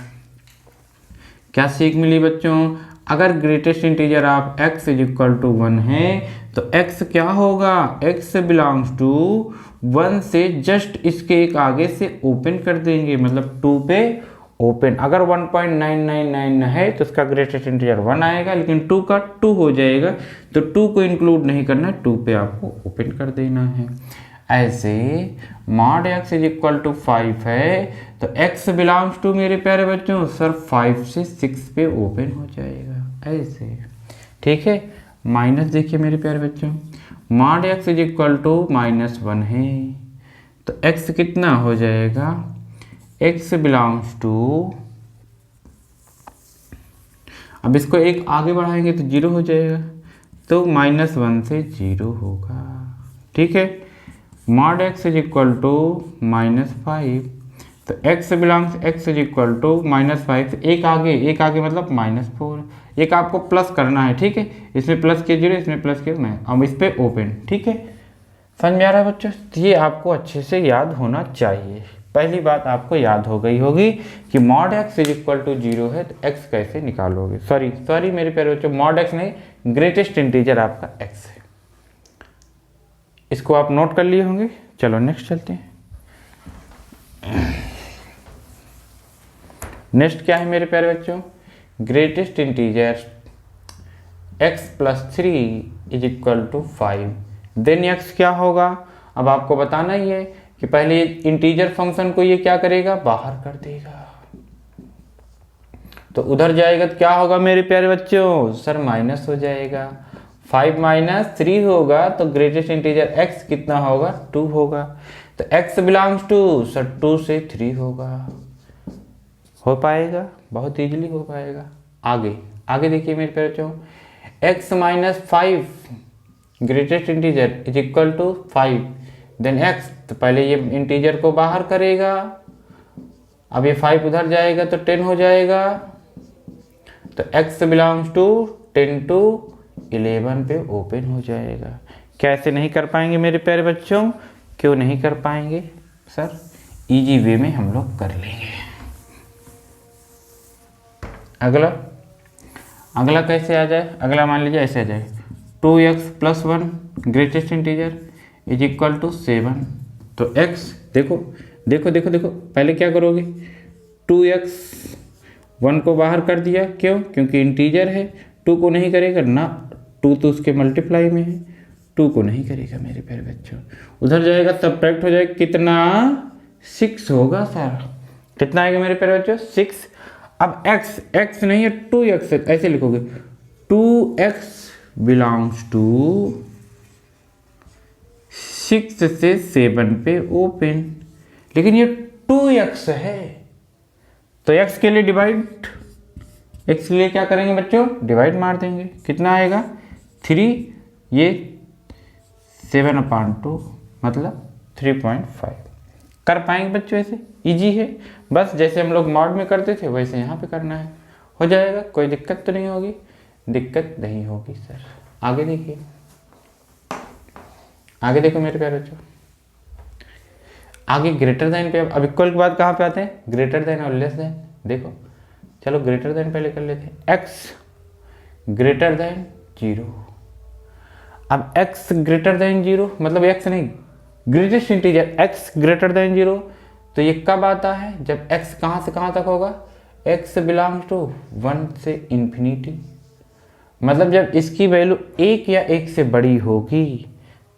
क्या सीख मिली बच्चों, अगर ग्रेटेस्ट इंटीजर आप x इज इक्वल टू 1 है तो x क्या होगा, x बिलोंग्स टू 1 से जस्ट इसके एक आगे से ओपन कर देंगे, मतलब 2 पे ओपन। अगर 1.999 है तो उसका ग्रेटेस्ट इंटीजर 1 आएगा, लेकिन 2 का 2 हो जाएगा तो 2 को इंक्लूड नहीं करना है, 2 पे आपको ओपन कर देना है। ऐसे mod x is equal to 5 है तो x बिलोंग्स टू मेरे प्यारे बच्चों सर 5 से 6 पे ओपन हो जाएगा ऐसे, ठीक है। माइनस देखिए मेरे प्यारे बच्चों, mod x is equal to -1 है तो x कितना हो जाएगा, x बिलोंग्स टू, अब इसको एक आगे बढ़ाएंगे तो 0 हो जाएगा तो -1 से 0 होगा, ठीक है। Mod x is equal to -5 तो x belongs x is equal to -5 एक आगे मतलब -4, एक आपको प्लस करना है, ठीक है। इसमें प्लस के 0, इसमें प्लस के मैं, अब इस पे ओपन, ठीक है। समझ में आ रहा है बच्चों, ये आपको अच्छे से याद होना चाहिए। पहली बात आपको याद हो गई होगी कि mod x is equal to 0 है तो x कैसे निकालोगे। सॉरी मेरे प्यारे बच्चों, मॉड x नहीं, ग्रेटेस्ट इंटीजर आपका x है। इसको आप नोट कर लिए होंगे। चलो नेक्स्ट चलते हैं। नेक्स्ट क्या है मेरे प्यारे बच्चों, greatest integer x plus 3 is equal to 5, then x क्या होगा। अब आपको बताना ही है कि पहले इंटीजर फंक्शन को ये क्या करेगा, बाहर कर देगा, तो उधर जाएगा तो क्या होगा मेरे प्यारे बच्चों, सर माइनस हो जाएगा। 5 - 3 होगा तो ग्रेटेस्ट इंटीजर x कितना होगा, 2 होगा, तो x बिलोंग्स टू सर 2 से 3 होगा। हो पाएगा, बहुत इजीली हो पाएगा। आगे देखिए मेरे प्यारे बच्चों, x - 5 greatest integer is equal to 5, then x, तो पहले ये इंटीजर को बाहर करेगा, अब ये 5 उधर जाएगा तो 10 हो जाएगा, तो x बिलोंग्स टू 10 to 11 पे ओपन हो जाएगा। कैसे नहीं कर पाएंगे मेरे प्यारे बच्चों, क्यों नहीं कर पाएंगे सर, इजी वे में हम लोग कर लेंगे। अगला कैसे आ जाए, अगला मान लीजिए ऐसे आ जाए, 2x plus 1 greatest integer is equal to 7, तो x देखो पहले क्या करोगे, 2x 1 को बाहर कर दिया, क्यों, क्योंकि इंटीजर है, 2 को नहीं करेगा ना, 2 तो उसके मल्टीप्लाई में है, 2 को नहीं करेगा मेरे प्यारे बच्चों, उधर जाएगा सब्ट्रैक्ट हो जाएगा, कितना 6 होगा सर, कितना आएगा मेरे प्यारे बच्चों 6। अब x नहीं है 2x, ऐसे लिखोगे 2x बिलोंग्स टू 6 से 7 पे ओपन, लेकिन ये 2x है तो x के लिए डिवाइड, x के लिए क्या करेंगे बच्चों, डिवाइड मार देंगे, कितना आएगा 3, ये 7/2 मतलब 3.5। कर पाएंगे बच्चों? ऐसे इजी है, बस जैसे हम लोग मॉड में करते थे वैसे यहाँ पे करना है, हो जाएगा। कोई दिक्कत तो नहीं होगी? दिक्कत नहीं होगी सर। आगे देखिए, आगे देखो मेरे प्यारे बच्चों, आगे ग्रेटर देन पे अब इक्वल के बाद कहाँ पे आते हैं? ग्रेटर देन और लेस देन। देखो चलो ग्रेटर देन पहले कर लेते हैं। x greater than 0। अब x ग्रेटर देन 0 मतलब x नहीं, greatest integer x greater than 0, तो ये कब आता है? जब x कहाँ से कहाँ तक होगा? x बिलोंग्स टू 1 से इन्फिनिटी, मतलब जब इसकी वैल्यू 1 या 1 से बड़ी होगी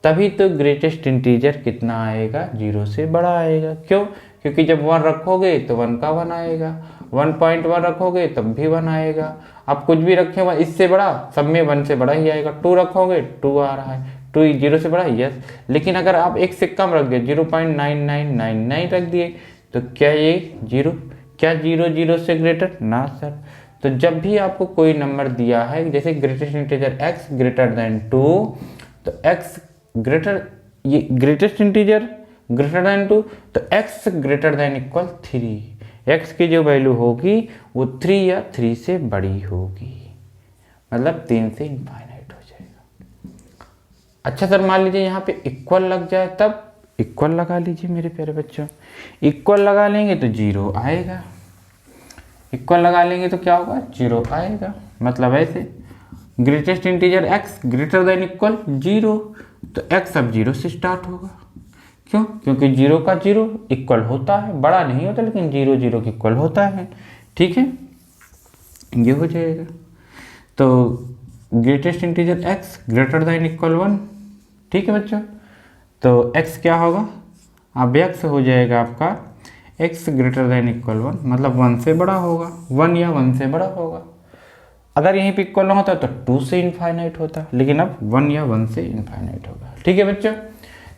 तभी तो ग्रेटेस्ट इंटीजर कितना आएगा? 0 से बड़ा आएगा। क्यों? क्योंकि जब 1 रखोगे तो 1 का 1 आएगा, 1.1 रखोगे तब भी 1 आएगा। आप कुछ भी रखे 1 इससे बड़ा, सब में 1 से बड़ा ही आएगा। 2 रखोगे 2 आ रहा है, 2 0 से बड़ा, यस। लेकिन अगर आप 1 से कम रख दिए, 0.9999 रख दिए, तो क्या ये 0, क्या 0 0 से ग्रेटर? ना सर। तो जब भी आपको कोई नंबर दिया है, जैसे greatest integer x greater than 2, तो x ग्रेटर, ये ग्रेटेस्ट इंटीजर ग्रेटर देन 2, तो x greater than equal 3। x की जो वैल्यू होगी वो 3 या 3 से बड़ी होगी, मतलब 3 से इनफाइनाइट हो जाएगा। अच्छा सर मान लीजिए यहाँ पे इक्वल लग जाए, तब इक्वल लगा लीजिए मेरे प्यारे बच्चों। इक्वल लगा लेंगे तो 0 आएगा, इक्वल लगा लेंगे तो क्या होगा? 0 आएगा। मतलब ऐसे greatest integer x greater than equal 0, तो x अब 0 से स्टार्ट होगा। क्यों? क्योंकि 0 का 0 इक्वल होता है, बड़ा नहीं होता लेकिन 0 0 के इक्वल होता है। ठीक है, ये हो जाएगा। तो greatest integer x greater than equal 1। ठीक है बच्चों, तो x क्या होगा? अब x हो जाएगा आपका x ग्रेटर देन इक्वल 1, मतलब 1 से बड़ा होगा, 1 या 1 से बड़ा होगा। अगर यहीं पे इक्वल ना होता तो 2 से इनफाइनाइट होता, लेकिन अब 1 या 1 से इनफाइनाइट होगा। ठीक है बच्चों,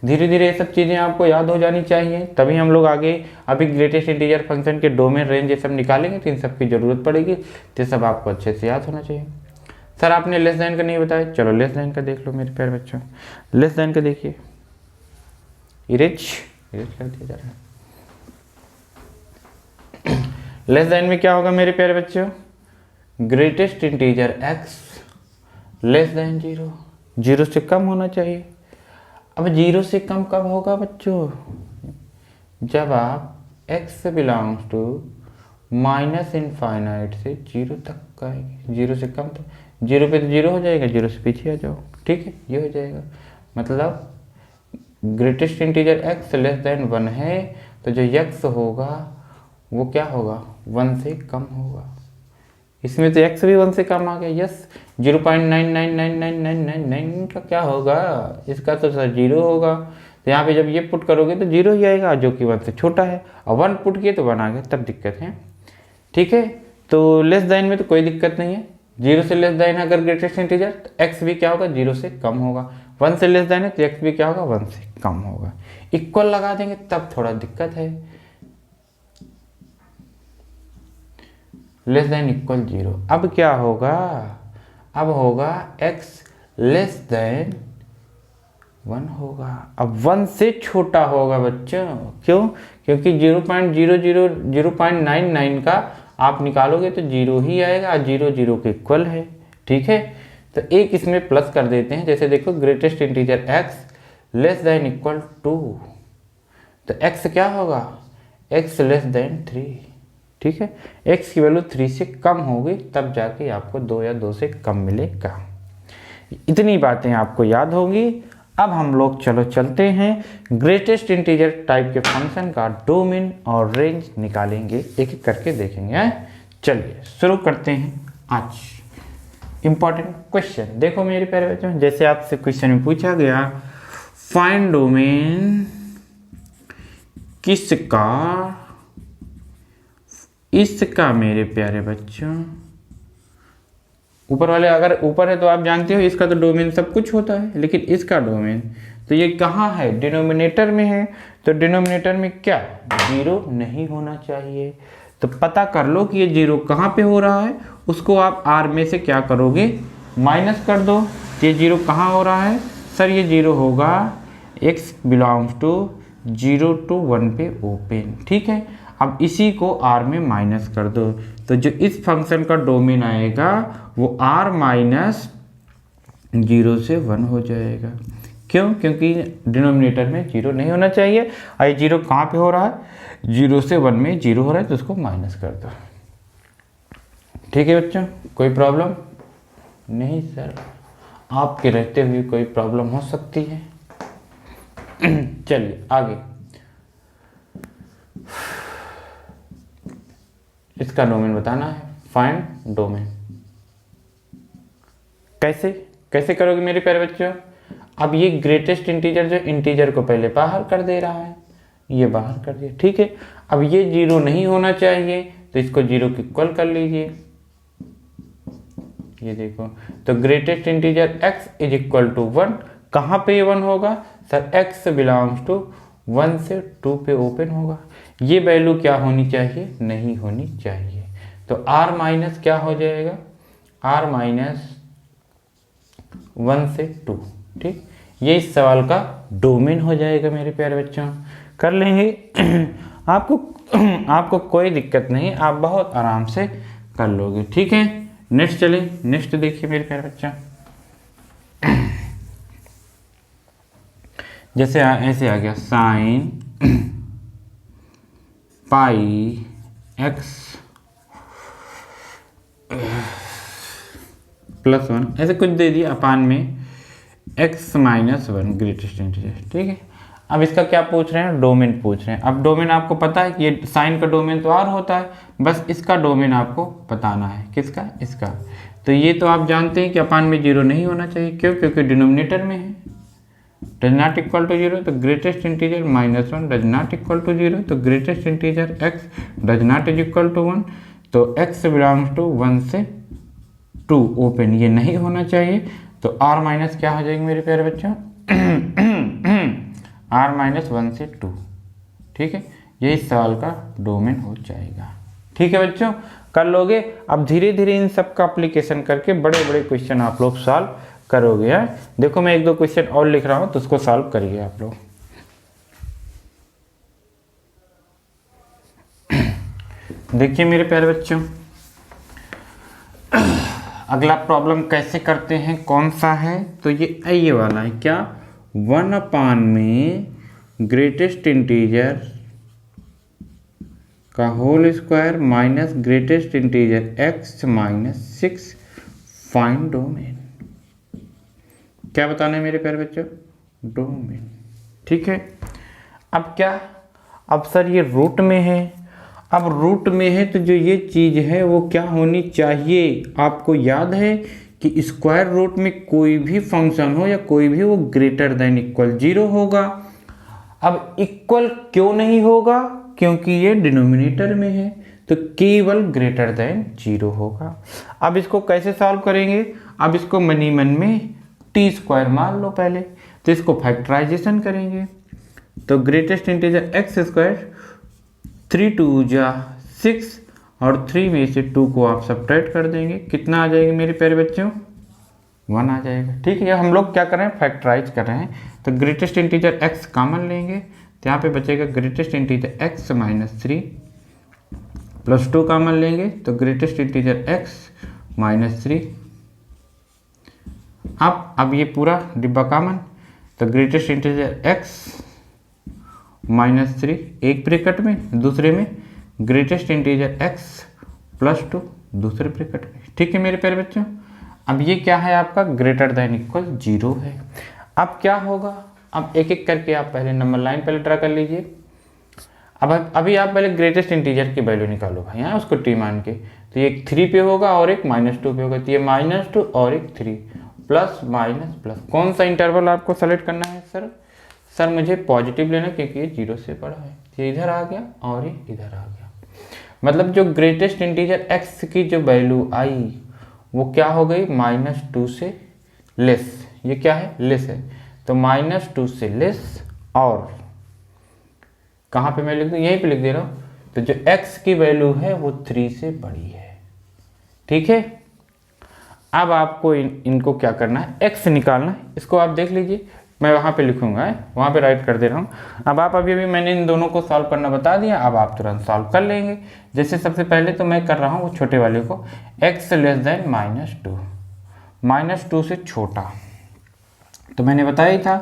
धीरे धीरे ये सब चीज़ें आपको याद हो जानी चाहिए, तभी हम लोग आगे अभी ग्रेटेस्ट इंटीजर फंक्शन के डोमेन रेंज ये सब निकालेंगे तो इन सब की ज़रूरत पड़ेगी, तो सब आपको अच्छे से याद होना चाहिए। सर आपने लेस देन का नहीं बताया, चलो लेस देन का देख लो मेरे प्यारे बच्चों। लेस देन का देखिए, इरेज कर दिया जा रहा है। लेस देन में क्या होगा मेरे प्यारे बच्चों? Greatest integer x less than 0, 0 से कम होना चाहिए। अब 0 से कम कब होगा बच्चों? जब आप x belongs to minus infinite से 0 तक आएंगे। 0 से कम तो 0 पे तो 0 हो जाएगा, 0 से पीछे आ जाओ। ठीक है, ये हो जाएगा। मतलब greatest integer x less than 1 है, तो जो x होगा वो क्या होगा? 1 से कम होगा। इसमें तो x भी 1 से कम आ गया, यस। 0.999999 का क्या होगा? इसका तो सर 0 होगा। तो यहाँ पे जब ये पुट करोगे तो 0 ही आएगा, जो कि 1 से छोटा है। और 1 पुट किए तो 1 आ गया, तब दिक्कत है। ठीक है, तो लेस देन में तो कोई दिक्कत नहीं है। 0 से लेस देन अगर ग्रेटेस्ट इंटीजर, तो x भी क्या होगा? 0 से कम होगा। 1 से लेस देन है तो x भी क्या होगा? 1 से कम होगा। इक्वल लगा देंगे तब थोड़ा दिक्कत है। लेस देन इक्वल 0, अब क्या होगा? अब होगा x लेस देन 1 होगा। अब 1 से छोटा होगा बच्चों। क्यों? क्योंकि 0.99 का आप निकालोगे तो 0 ही आएगा, 0 0 के इक्वल है। ठीक है, तो एक इसमें प्लस कर देते हैं। जैसे देखो greatest integer x less than equal 2, तो x क्या होगा? x less than 3। ठीक है, x की वैल्यू 3 से कम होगी तब जाके आपको 2 या 2 से कम मिलेगा। इतनी बातें आपको याद होंगी। अब हम लोग चलो चलते हैं ग्रेटेस्ट इंटीजर टाइप के फंक्शन का डोमेन और रेंज निकालेंगे, एक एक करके देखेंगे। चलिए शुरू करते हैं आज इंपॉर्टेंट क्वेश्चन। देखो मेरे प्यारे बच्चों, जैसे आपसे क्वेश्चन में पूछा गया फाइंड डोमेन किसका, इसका मेरे प्यारे बच्चों, ऊपर वाले अगर ऊपर है तो आप जानते हो इसका तो डोमेन सब कुछ होता है, लेकिन इसका डोमेन तो ये कहाँ है? डिनोमिनेटर में है। तो डिनोमिनेटर में क्या 0 नहीं होना चाहिए। तो पता कर लो कि ये 0 कहाँ पे हो रहा है, उसको आप r में से क्या करोगे? माइनस कर दो। ये 0 कहाँ हो रहा है? सर ये 0 होगा x बिलोंग्स टू 0 to 1 पे ओपन। ठीक है, अब इसी को r में माइनस कर दो, तो जो इस फंक्शन का डोमेन आएगा वो r माइनस 0 से 1 हो जाएगा। क्यों? क्योंकि डिनोमिनेटर में 0 नहीं होना चाहिए। आई 0 कहाँ पे हो रहा है? 0 से 1 में 0 हो रहा है, तो उसको माइनस कर दो। ठीक है बच्चों, कोई प्रॉब्लम नहीं? सर आपके रहते हुए कोई प्रॉब्लम हो सकती है। चलिए आगे, इसका डोमेन बताना है। Find domain. कैसे कैसे करोगे मेरे प्यारे बच्चों? अब ये ग्रेटेस्ट इंटीजर जो इंटीजर को पहले बाहर कर दे रहा है, ये बाहर कर दिया। ठीक है, अब ये 0 नहीं होना चाहिए, तो इसको 0 के इक्वल कर लीजिए। ये देखो, तो greatest integer x is equal to 1। कहाँ पे 1 होगा? सर x बिलोंग्स टू 1 से 2 पे ओपन होगा। ये वैल्यू क्या होनी चाहिए? नहीं होनी चाहिए। तो r माइनस क्या हो जाएगा? r माइनस 1 से 2। ठीक, ये इस सवाल का डोमेन हो जाएगा मेरे प्यारे बच्चों। कर लेंगे। आपको कोई दिक्कत नहीं, आप बहुत आराम से कर लोगे। ठीक है, नेक्स्ट चले। नेक्स्ट देखिए मेरे प्यारे बच्चा, जैसे ऐसे आ गया साइन पाई x प्लस 1, ऐसे कुछ दे दिया अपान में x माइनस 1 ग्रेटेस्ट इंटीजर। ठीक है, अब इसका क्या पूछ रहे हैं? डोमेन पूछ रहे हैं। अब डोमेन आपको पता है कि ये साइन का डोमेन तो r होता है, बस इसका डोमेन आपको बताना है। किसका? इसका। तो ये तो आप जानते हैं कि अपान में 0 नहीं होना चाहिए। क्यों? क्योंकि डिनोमिनेटर में है। डज नॉट इक्वल टू 0, तो greatest integer minus 1 does not equal to 0, तो greatest integer x does not is equal to 1, तो x बिलोंग्स टू 1 से 2 ओपन, ये नहीं होना चाहिए। तो r माइनस क्या हो जाएगी मेरे प्यारे बच्चों? r माइनस 1 से 2। ठीक है, ये इस सवाल का डोमेन हो जाएगा। ठीक है बच्चों, कर लोगे। अब धीरे धीरे इन सब का एप्लीकेशन करके बड़े बड़े क्वेश्चन आप लोग सॉल्व करोगे। यार देखो, मैं 1-2 क्वेश्चन और लिख रहा हूं, तो उसको सॉल्व करिए आप लोग। देखिए मेरे प्यारे बच्चों, अगला प्रॉब्लम कैसे करते हैं, कौन सा है? तो ये वाला है। क्या? 1 अपान में ग्रेटेस्ट इंटीजर का whole square minus greatest integer x minus 6 find domain. क्या बताना है मेरे प्यारे बच्चों? डोमेन। ठीक है, अब क्या? अब सर ये रूट में है। अब रूट में है तो जो ये चीज़ है वो क्या होनी चाहिए? आपको याद है कि स्क्वायर रूट में कोई भी फंक्शन हो या कोई भी, वो ग्रेटर देन इक्वल 0 होगा। अब इक्वल क्यों नहीं होगा? क्योंकि ये डिनोमिनेटर में है, तो केवल ग्रेटर देन 0 होगा। अब इसको कैसे सॉल्व करेंगे? अब इसको मनी मन में t² मान लो पहले, तो इसको फैक्टराइजेशन करेंगे। तो ग्रेटेस्ट इंटीजर x², 3 2 जा 6, और 3 में से 2 को आप सब्ट्रैक्ट कर देंगे। कितना आ जाएगा मेरे प्यारे बच्चों? 1 आ जाएगा। ठीक है, हम लोग क्या कर रहे हैं? फैक्टराइज कर रहे हैं। तो ग्रेटेस्ट इंटीजर x कॉमन लेंगे, तो यहाँ पे बचेगा greatest integer x minus 3 plus 2 common लेंगे, तो ग्रेटेस्ट इंटीजर x माइनस 3। अब ये पूरा डिब्बा कॉमन, तो ग्रेटेस्ट इंटीजर x माइनस 3 एक ब्रैकेट में, दूसरे में ग्रेटेस्ट इंटीजर x प्लस 2 दूसरे ब्रैकेट में। ठीक है मेरे प्यारे बच्चों, अब ये क्या है? आपका ग्रेटर देन इक्वल 0 है। अब क्या होगा? अब एक एक करके आप पहले नंबर लाइन पहले ड्रा कर लीजिए। अब अभी आप पहले ग्रेटेस्ट इंटीजर की वैल्यू निकालो भाई, यहाँ उसको t मान के। तो ये 3 पे होगा और एक -2 पे होगा, तो ये -2 और एक 3, प्लस माइनस प्लस। कौन सा इंटरवल आपको सेलेक्ट करना है? सर मुझे पॉजिटिव लेना, क्योंकि ये 0 से बड़ा है। ये इधर आ गया और ये इधर आ गया। मतलब जो ग्रेटेस्ट इंटीजर x की जो वैल्यू आई वो क्या हो गई? -2 से लेस। ये क्या है? लेस है, तो -2 से लेस। और कहाँ पे मैं लिख दूँ? यहीं पे लिख दे रहा हूँ। तो जो x की वैल्यू है वो 3 से बड़ी है। ठीक है, अब आपको इनको क्या करना है? x निकालना है। इसको आप देख लीजिए, मैं वहाँ पे लिखूंगा, वहाँ पे राइट कर दे रहा हूँ। अब आप अभी मैंने इन दोनों को सॉल्व करना बता दिया, अब आप तुरंत सॉल्व कर लेंगे। जैसे सबसे पहले तो मैं कर रहा हूँ वो छोटे वाले को, x लेस देन -2, -2 से छोटा, तो मैंने बताया ही था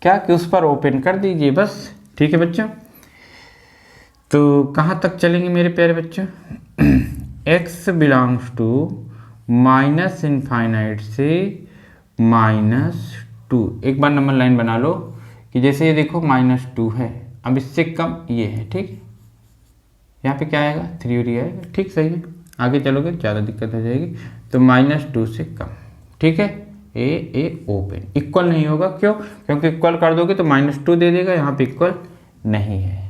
क्या कि उस पर ओपन कर दीजिए बस। ठीक है बच्चों, तो कहाँ तक चलेंगे मेरे प्यारे बच्चों, x बिलोंग्स टू -∞ से -2। एक बार नंबर लाइन बना लो कि जैसे ये देखो -2 है, अब इससे कम ये है, ठीक। यहाँ पे क्या आएगा 3 और ये आएगा, ठीक सही है। आगे चलोगे ज़्यादा दिक्कत हो जाएगी, तो -2 से कम, ठीक है। ए ओपन, इक्वल नहीं होगा, क्यों? क्योंकि इक्वल कर दोगे तो -2 दे देगा, यहाँ पे इक्वल नहीं है,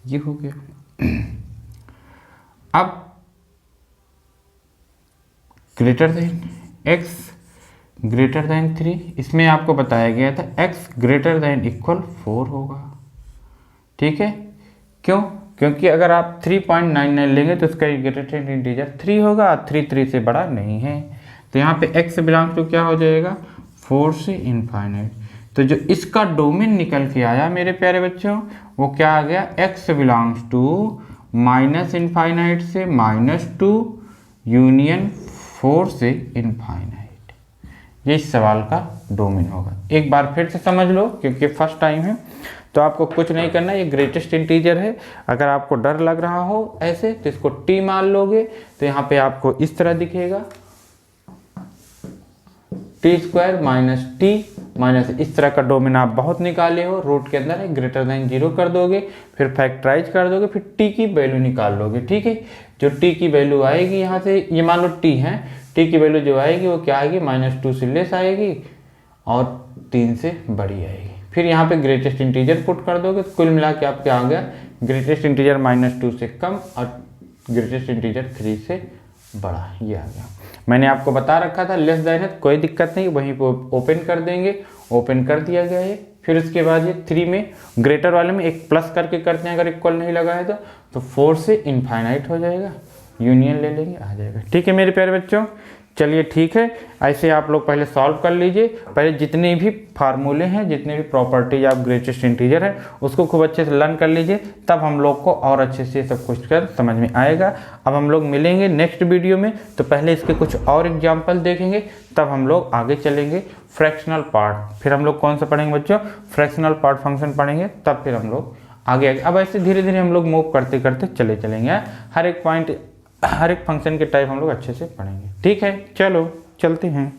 ये हो गया। अब greater than x greater than 3, इसमें आपको बताया गया था x ग्रेटर देन इक्वल 4 होगा, ठीक है। क्यों? क्योंकि अगर आप 3.99 लेंगे तो उसका ग्रेटेस्ट इंटीजर 3 होगा, 3 से बड़ा नहीं है। तो यहाँ पे x बिलोंग्स टू क्या हो जाएगा 4 से इनफाइनाइट। तो जो इसका डोमेन निकल के आया मेरे प्यारे बच्चों, वो क्या आ गया, x बिलोंग्स टू -∞ से -2 यूनियन 4 से इनफाइनाइट। ये इस सवाल का डोमेन होगा। एक बार फिर से समझ लो क्योंकि फर्स्ट टाइम है, तो आपको कुछ नहीं करना, ये ग्रेटेस्ट इंटीजर है। अगर आपको डर लग रहा हो ऐसे तो इसको t मान लोगे, तो यहाँ पे आपको इस तरह दिखेगा t² - t इस तरह का डोमेन आप बहुत निकाले हो, रूट के अंदर है, ग्रेटर देन 0 कर दोगे, फिर फैक्टराइज कर दोगे, फिर t की वैल्यू निकाल लोगे, ठीक है। जो t की वैल्यू आएगी यहाँ से, ये मान लो t है, t की वैल्यू जो आएगी वो क्या आएगी, -2 से लेस आएगी और 3 से बड़ी आएगी। फिर यहाँ पे ग्रेटेस्ट इंटीजर पुट कर दोगे, तो कुल मिला के आपके आ गया ग्रेटेस्ट इंटीजर -2 से कम और ग्रेटेस्ट इंटीजर 3 से बड़ा, ये आ गया। मैंने आपको बता रखा था लेस देन है, कोई दिक्कत नहीं, वहीं पे ओपन कर देंगे, ओपन कर दिया गया है। फिर उसके बाद ये 3 में ग्रेटर वाले में एक प्लस करके करते हैं, अगर इक्वल नहीं लगा है तो 4 से इनफाइनाइट हो जाएगा, यूनियन ले लेंगे, आ जाएगा। ठीक है मेरे प्यारे बच्चों, चलिए ठीक है, ऐसे आप लोग पहले सॉल्व कर लीजिए। पहले जितने भी फार्मूले हैं, जितने भी प्रॉपर्टीज आप ग्रेटेस्ट इंटीजर है, उसको खूब अच्छे से लर्न कर लीजिए, तब हम लोग को और अच्छे से सब कुछ कर समझ में आएगा। अब हम लोग मिलेंगे नेक्स्ट वीडियो में, तो पहले इसके कुछ और एग्जाम्पल देखेंगे, तब हम लोग आगे चलेंगे फ्रैक्शनल पार्ट। फिर हम लोग कौन सा पढ़ेंगे बच्चों, फ्रैक्शनल पार्ट फंक्शन पढ़ेंगे, तब फिर हम लोग आगे। अब ऐसे धीरे धीरे हम लोग मूव करते करते चलेंगे, हर एक पॉइंट, हर एक फंक्शन के टाइप हम लोग अच्छे से पढ़ेंगे। ठीक है, चलो चलते हैं।